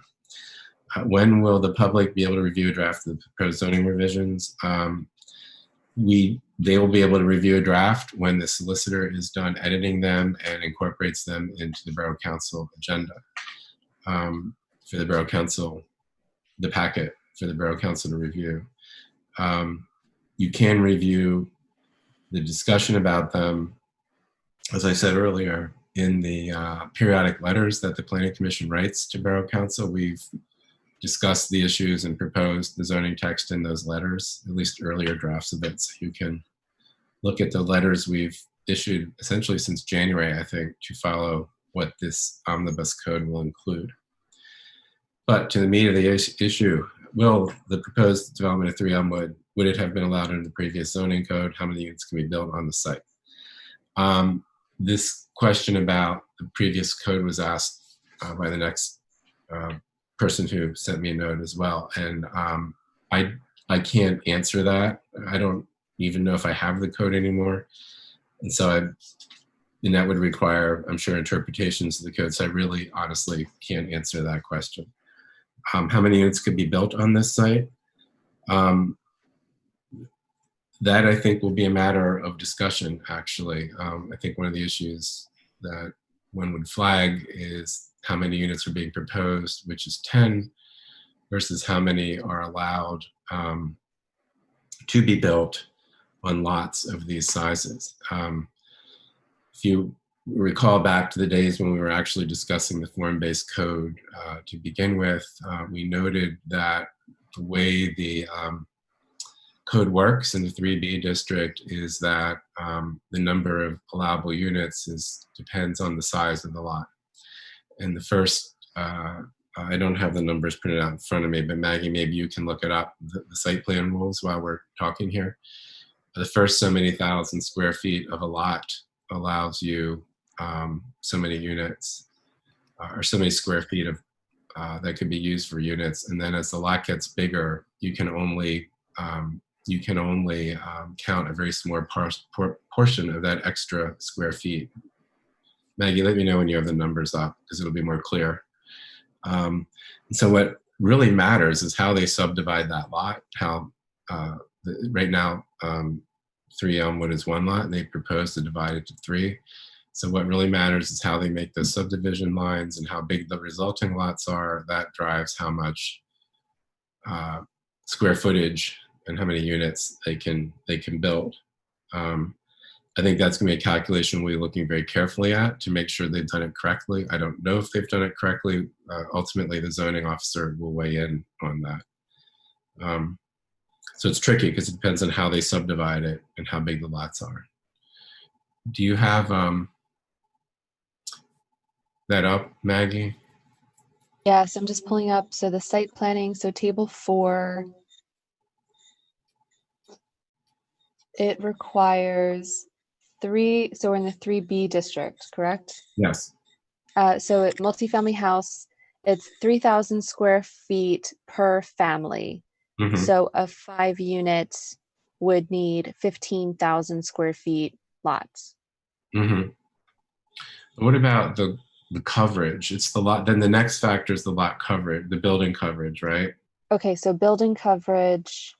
Speaker 1: When will the public be able to review a draft of the proposed zoning revisions? They will be able to review a draft when the solicitor is done editing them and incorporates them into the Borough Council agenda for the Borough Council, the packet for the Borough Council to review. You can review the discussion about them, as I said earlier, in the periodic letters that the Planning Commission writes to Borough Council. We've discussed the issues and proposed the zoning text in those letters, at least earlier drafts of it. So you can look at the letters we've issued essentially since January, I think, to follow what this omnibus code will include. But to the meat of the issue, will the proposed development of 3 Elmwood, would it have been allowed under the previous zoning code? How many units can be built on the site? This question about the previous code was asked by the next person who sent me a note as well. And I can't answer that. I don't even know if I have the code anymore. And so and that would require, I'm sure, interpretations of the code. So I really honestly can't answer that question. How many units could be built on this site? That I think will be a matter of discussion, actually. I think one of the issues that one would flag is how many units are being proposed, which is 10, versus how many are allowed to be built on lots of these sizes. If you recall back to the days when we were actually discussing the form-based code to begin with, we noted that the way the code works in the 3B district is that the number of allowable units depends on the size of the lot. And the first, I don't have the numbers printed out in front of me, but Maggie, maybe you can look it up, the site plan rules while we're talking here. The first so many thousand square feet of a lot allows you so many units or so many square feet of that could be used for units. And then as the lot gets bigger, you can only count a very small portion of that extra square feet. Maggie, let me know when you have the numbers up because it'll be more clear. And so what really matters is how they subdivide that lot. Right now, 3 Elmwood is one lot, and they propose to divide it to 3. So what really matters is how they make those subdivision lines and how big the resulting lots are. That drives how much square footage and how many units they can build. I think that's going to be a calculation we'll be looking very carefully at to make sure they've done it correctly. I don't know if they've done it correctly. Ultimately, the zoning officer will weigh in on that. So it's tricky because it depends on how they subdivide it and how big the lots are. Do you have that up, Maggie?
Speaker 6: Yes, I'm just pulling up. So the site planning, so table 4, it requires 3, so we're in the 3B district, correct?
Speaker 1: Yes.
Speaker 6: So at multifamily house, it's 3,000 square feet per family.
Speaker 1: Mhm.
Speaker 6: So a 5-unit would need 15,000 square feet lots.
Speaker 1: Mhm. What about the coverage? It's the lot. Then the next factor is the lot coverage, the building coverage, right?
Speaker 6: Okay, so building coverage,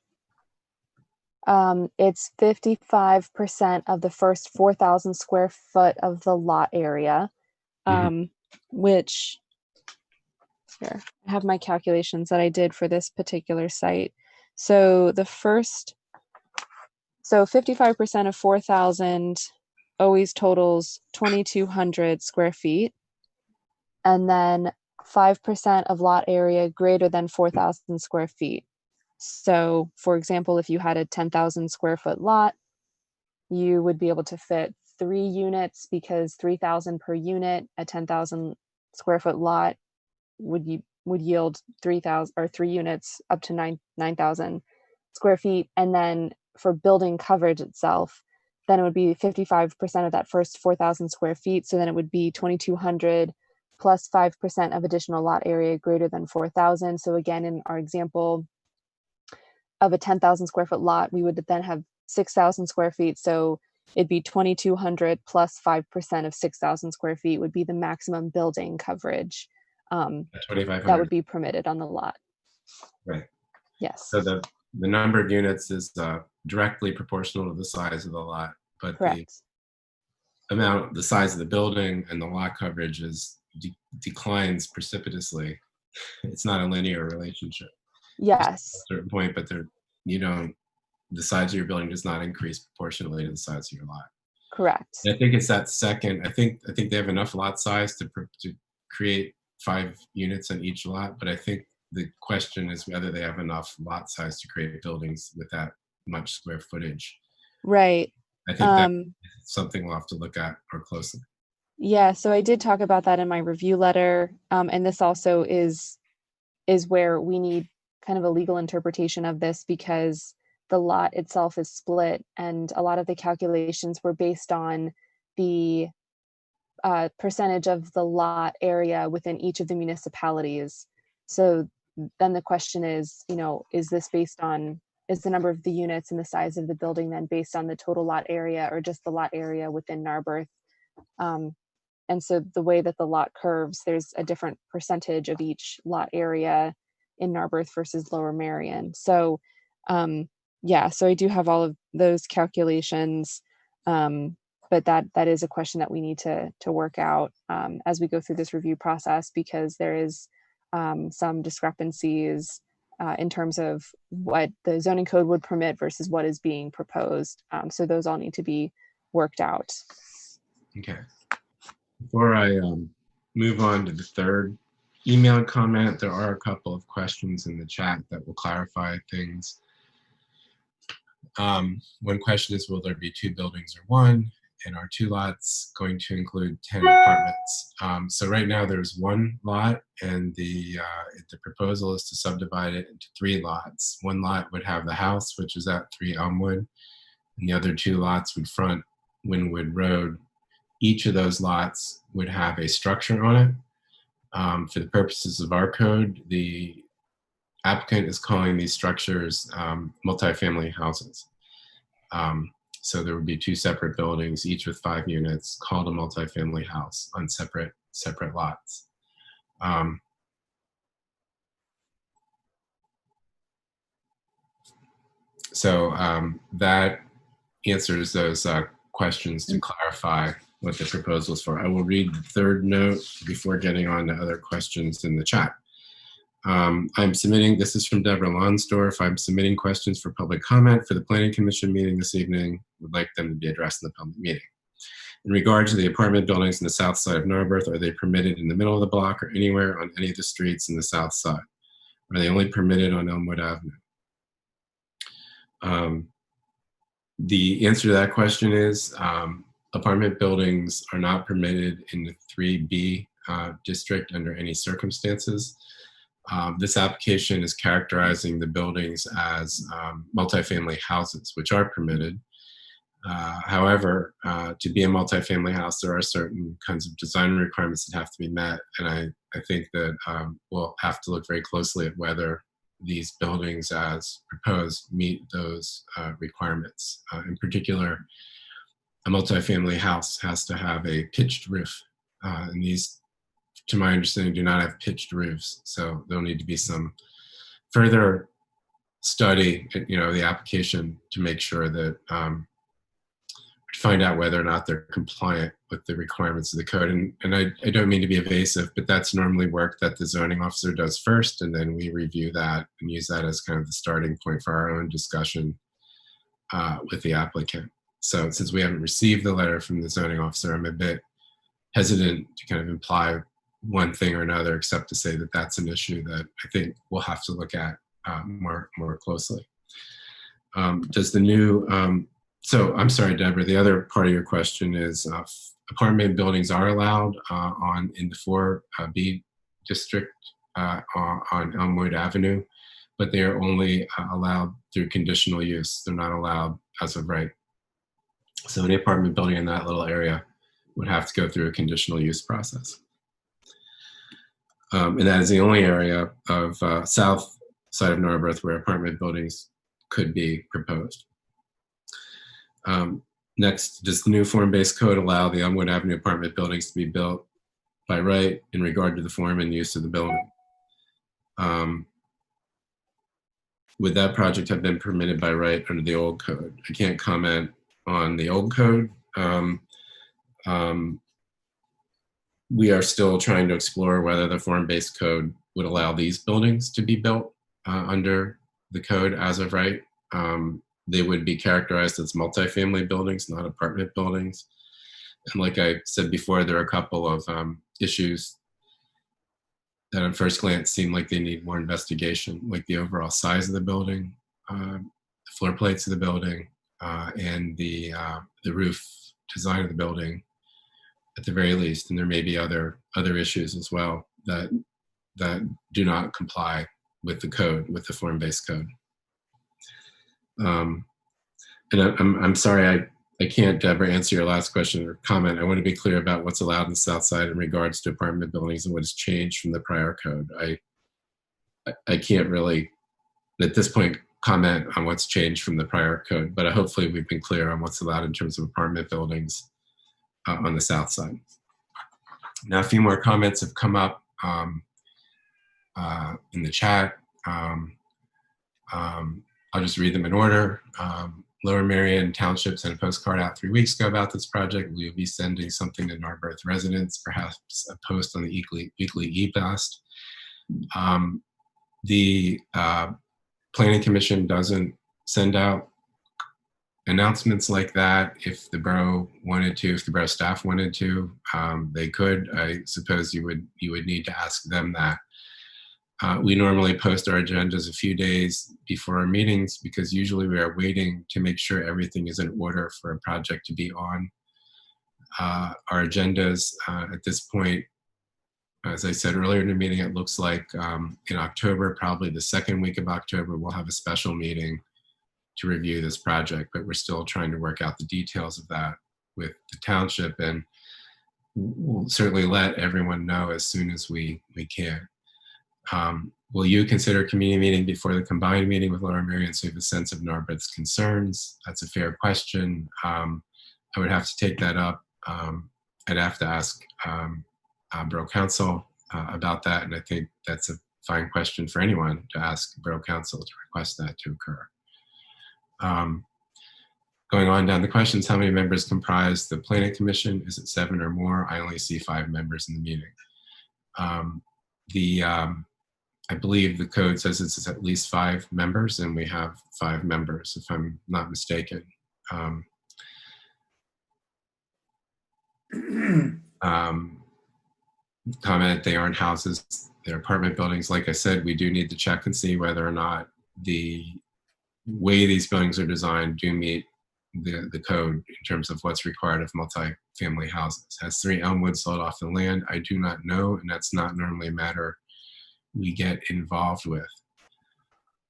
Speaker 6: it's 55% of the first 4,000 square foot of the lot area, which, here, I have my calculations that I did for this particular site. So the first, so 55% of 4,000 always totals 2,200 square feet. And then 5% of lot area greater than 4,000 square feet. So for example, if you had a 10,000 square foot lot, you would be able to fit 3 units because 3,000 per unit, a 10,000 square foot lot would yield 3,000 or 3 units up to 9,000 square feet. And then for building coverage itself, then it would be 55% of that first 4,000 square feet. So then it would be 2,200 plus 5% of additional lot area greater than 4,000. So again, in our example of a 10,000 square foot lot, we would then have 6,000 square feet. So it'd be 2,200 plus 5% of 6,000 square feet would be the maximum building coverage that
Speaker 1: 2,500.
Speaker 6: would be permitted on the lot.
Speaker 1: Right.
Speaker 6: Yes,
Speaker 1: So the number of units is directly proportional to the size of the lot, but
Speaker 6: correct.
Speaker 1: the size of the building and the lot coverage declines precipitously. It's not a linear relationship.
Speaker 6: Yes,
Speaker 1: At a certain point, but the size of your building does not increase proportionally to the size of your lot.
Speaker 6: correct.
Speaker 1: And I think it's that second. I think they have enough lot size to create 5 units on each lot, but I think the question is whether they have enough lot size to create buildings with that much square footage.
Speaker 6: Right.
Speaker 1: I think that's something we'll have to look at more closely.
Speaker 6: Yeah, so I did talk about that in my review letter. And this also is where we need kind of a legal interpretation of this because the lot itself is split and a lot of the calculations were based on the percentage of the lot area within each of the municipalities. So then the question is, is the number of the units and the size of the building then based on the total lot area or just the lot area within Narberth? And so the way that the lot curves, there's a different percentage of each lot area in Narberth versus Lower Merion. So so I do have all of those calculations. But that is a question that we need to work out as we go through this review process because there is some discrepancies in terms of what the zoning code would permit versus what is being proposed. So those all need to be worked out.
Speaker 1: Okay. Before I move on to the third email comment, there are a couple of questions in the chat that will clarify things. One question is, will there be 2 buildings or 1? And are 2 lots going to include 10 apartments? So right now there's 1 lot and the proposal is to subdivide it into 3 lots. 1 lot would have the house, which is at 3 Elmwood, and the other 2 lots would front Wynwood Road. Each of those lots would have a structure on it. For the purposes of our code, the applicant is calling these structures multifamily houses. So there would be 2 separate buildings, each with 5 units, called a multifamily house on separate lots. So that answers those questions to clarify what the proposal is for. I will read the third note before getting on to other questions in the chat. I'm submitting, this is from Deborah Lonsdorf. I'm submitting questions for public comment for the Planning Commission meeting this evening. Would like them to be addressed in the public meeting. In regard to the apartment buildings in the south side of Narberth, are they permitted in the middle of the block or anywhere on any of the streets in the south side? Are they only permitted on Elmwood Avenue? The answer to that question is apartment buildings are not permitted in the 3B district under any circumstances. This application is characterizing the buildings as multifamily houses, which are permitted. However, to be a multifamily house, there are certain kinds of design requirements that have to be met, and I think that we'll have to look very closely at whether these buildings as proposed meet those requirements. In particular, a multifamily house has to have a pitched roof, and these, to my understanding, do not have pitched roofs, so there'll need to be some further study, the application to make sure that find out whether or not they're compliant with the requirements of the code. And I don't mean to be evasive, but that's normally work that the zoning officer does first, and then we review that and use that as kind of the starting point for our own discussion with the applicant. So since we haven't received the letter from the zoning officer, I'm a bit hesitant to kind of imply one thing or another, except to say that that's an issue that I think we'll have to look at more closely. Does the new so I'm sorry, Deborah, the other part of your question is apartment buildings are allowed in the 4B district on Elmwood Avenue, but they are only allowed through conditional use. They're not allowed as of right. So any apartment building in that little area would have to go through a conditional use process. And that is the only area of south side of Narberth where apartment buildings could be proposed. Next, does the new form-based code allow the Elmwood Avenue apartment buildings to be built by right in regard to the form and use of the building? Would that project have been permitted by right under the old code? I can't comment on the old code. We are still trying to explore whether the form-based code would allow these buildings to be built under the code as of right. They would be characterized as multifamily buildings, not apartment buildings. And like I said before, there are a couple of issues that on first glance seem like they need more investigation, like the overall size of the building, the floor plates of the building, and the roof design of the building at the very least. And there may be other issues as well that do not comply with the code, with the form-based code. And I'm sorry, I can't, Deborah, answer your last question or comment. I want to be clear about what's allowed in the south side in regards to apartment buildings and what has changed from the prior code. I can't really, at this point, comment on what's changed from the prior code, but hopefully we've been clear on what's allowed in terms of apartment buildings on the south side. Now, a few more comments have come up in the chat. I'll just read them in order. Lower Merion Township sent a postcard out 3 weeks ago about this project. We will be sending something to Narberth residents, perhaps a post on the weekly e-blast. The Planning Commission doesn't send out announcements like that. If the borough wanted to, if the borough staff wanted to, they could. I suppose you would need to ask them that. We normally post our agendas a few days before our meetings because usually we are waiting to make sure everything is in order for a project to be on our agendas. At this point, as I said earlier in the meeting, it looks like in October, probably the second week of October, we'll have a special meeting to review this project, but we're still trying to work out the details of that with the township, and we'll certainly let everyone know as soon as we can. Will you consider a community meeting before the combined meeting with Lower Merion so you have a sense of Narberth's concerns? That's a fair question. I would have to take that up. I'd have to ask Borough Council about that, and I think that's a fine question for anyone to ask Borough Council to request that to occur. Going on down the questions, how many members comprise the planning commission? Is it 7 or more? I only see 5 members in the meeting. I believe the code says it's at least 5 members, and we have 5 members, if I'm not mistaken. Comment, they aren't houses, they're apartment buildings. Like I said, we do need to check and see whether or not the way these buildings are designed do meet the code in terms of what's required of multi-family houses. Has 3 Elmwood sold off the land? I do not know, and that's not normally a matter we get involved with.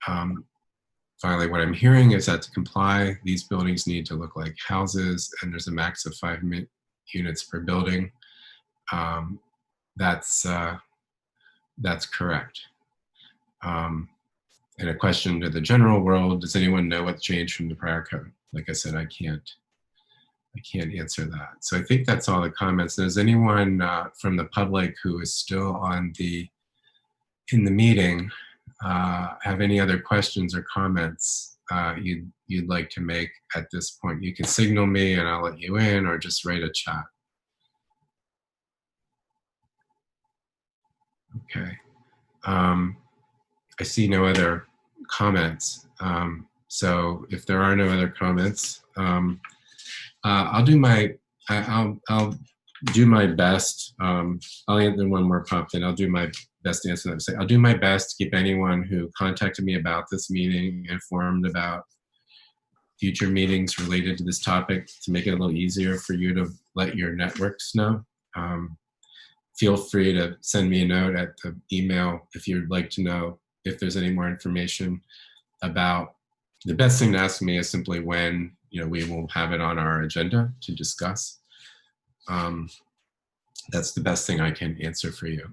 Speaker 1: Finally, what I'm hearing is that to comply, these buildings need to look like houses, and there's a max of 5 units per building. That's correct. And a question to the general world, does anyone know what changed from the prior code? Like I said, I can't answer that. So I think that's all the comments. Does anyone from the public who is still in the meeting have any other questions or comments you'd like to make at this point? You can signal me and I'll let you in, or just write a chat. Okay. I see no other comments. So if there are no other comments, I'll do my best. I'll answer one more prompt, and I'll do my best to answer that. I'll do my best to keep anyone who contacted me about this meeting informed about future meetings related to this topic, to make it a little easier for you to let your networks know. Feel free to send me a note at the email if you'd like to know if there's any more information about. The best thing to ask me is simply when we will have it on our agenda to discuss. That's the best thing I can answer for you.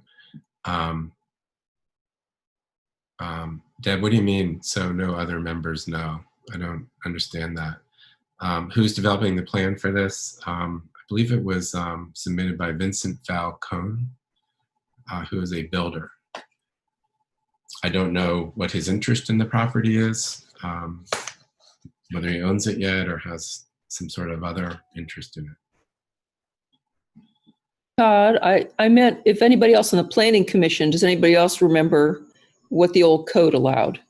Speaker 1: Deb, what do you mean, so no other members know? I don't understand that. Who's developing the plan for this? I believe it was submitted by Vincent Falcone, who is a builder. I don't know what his interest in the property is, whether he owns it yet or has some sort of other interest in it.
Speaker 7: Todd, I meant if anybody else on the planning commission, does anybody else remember what the old code allowed?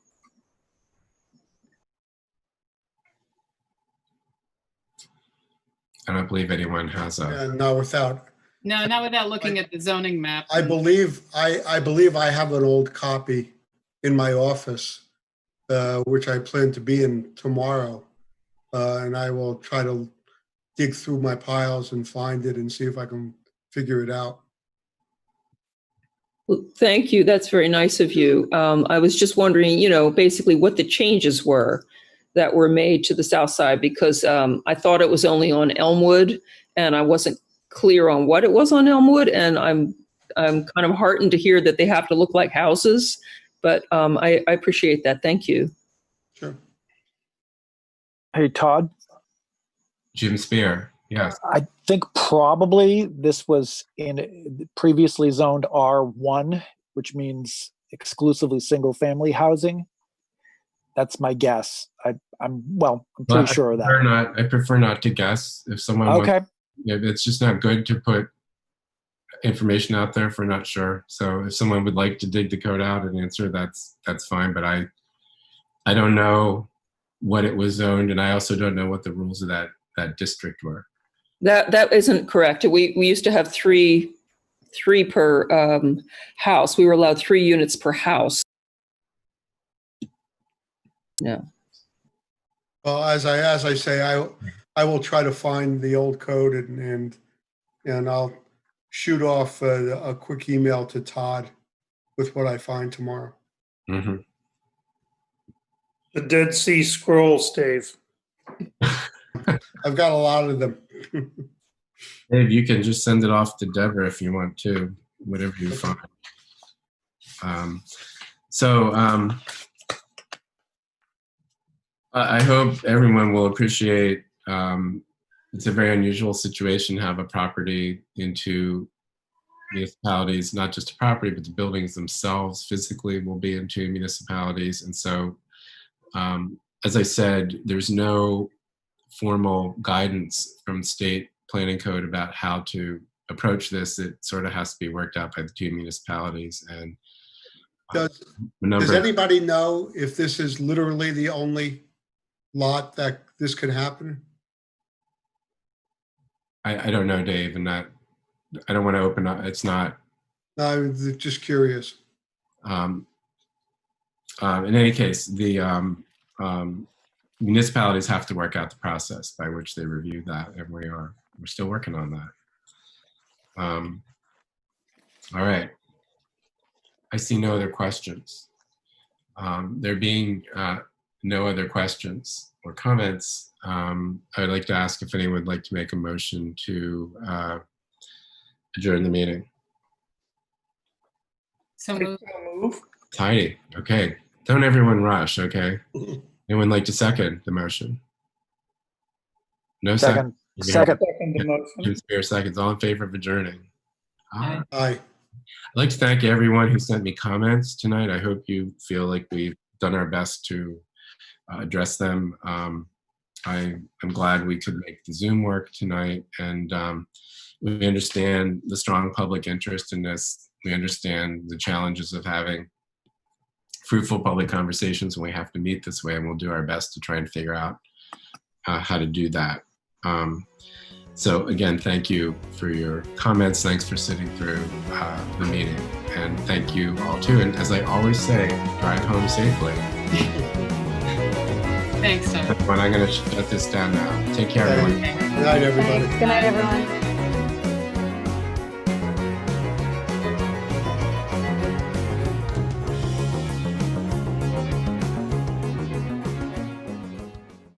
Speaker 1: I don't believe anyone has a.
Speaker 5: And not without.
Speaker 4: No, not without looking at the zoning map.
Speaker 5: I believe I have an old copy in my office, which I plan to be in tomorrow. And I will try to dig through my piles and find it and see if I can figure it out.
Speaker 7: Well, thank you. That's very nice of you. I was just wondering, basically what the changes were that were made to the south side, because I thought it was only on Elmwood, and I wasn't clear on what it was on Elmwood. And I'm kind of heartened to hear that they have to look like houses, but I appreciate that. Thank you.
Speaker 5: Sure.
Speaker 3: Hey, Todd.
Speaker 1: Jim Spear, yes.
Speaker 3: I think probably this was in previously zoned R1, which means exclusively single family housing. That's my guess. I'm pretty sure of that.
Speaker 1: I prefer not to guess. If someone
Speaker 3: okay.
Speaker 1: It's just not good to put information out there if we're not sure. So if someone would like to dig the code out and answer, that's fine. But I don't know what it was zoned, and I also don't know what the rules of that district were.
Speaker 7: That isn't correct. We used to have three per house. We were allowed 3 units per house. Yeah.
Speaker 5: Well, as I say, I will try to find the old code and I'll shoot off a quick email to Todd with what I find tomorrow.
Speaker 1: Mm-hmm.
Speaker 2: The Dead Sea Scrolls, Dave.
Speaker 5: I've got a lot of them.
Speaker 1: Dave, you can just send it off to Deborah if you want to, whatever you find. I hope everyone will appreciate, it's a very unusual situation to have a property into municipalities, not just a property, but the buildings themselves physically will be into municipalities. And so, as I said, there's no formal guidance from state planning code about how to approach this. It sort of has to be worked out by the two municipalities, and
Speaker 5: Does
Speaker 1: a number
Speaker 5: Does anybody know if this is literally the only lot that this could happen?
Speaker 1: I don't know, Dave, and that I don't want to open up. It's not.
Speaker 5: I'm just curious.
Speaker 1: In any case, the municipalities have to work out the process by which they review that, and we're still working on that. All right. I see no other questions. There being no other questions or comments, I would like to ask if anyone would like to make a motion to adjourn the meeting.
Speaker 4: So moved.
Speaker 1: Tidy. Okay. Don't everyone rush, okay? Anyone like to second the motion? No second.
Speaker 3: Second.
Speaker 2: Second the motion.
Speaker 1: Spare seconds. All in favor of adjourning?
Speaker 4: Aye.
Speaker 5: Aye.
Speaker 1: I'd like to thank everyone who sent me comments tonight. I hope you feel like we've done our best to address them. I'm glad we could make the Zoom work tonight, and we understand the strong public interest in this. We understand the challenges of having fruitful public conversations when we have to meet this way, and we'll do our best to try and figure out how to do that. So again, thank you for your comments. Thanks for sitting through the meeting. And thank you all too. And as I always say, drive home safely.
Speaker 4: Thanks, Tom.
Speaker 1: Everyone, I'm going to shut this down now. Take care, everyone.
Speaker 5: Good night, everybody.
Speaker 6: Thanks. Good night, everyone.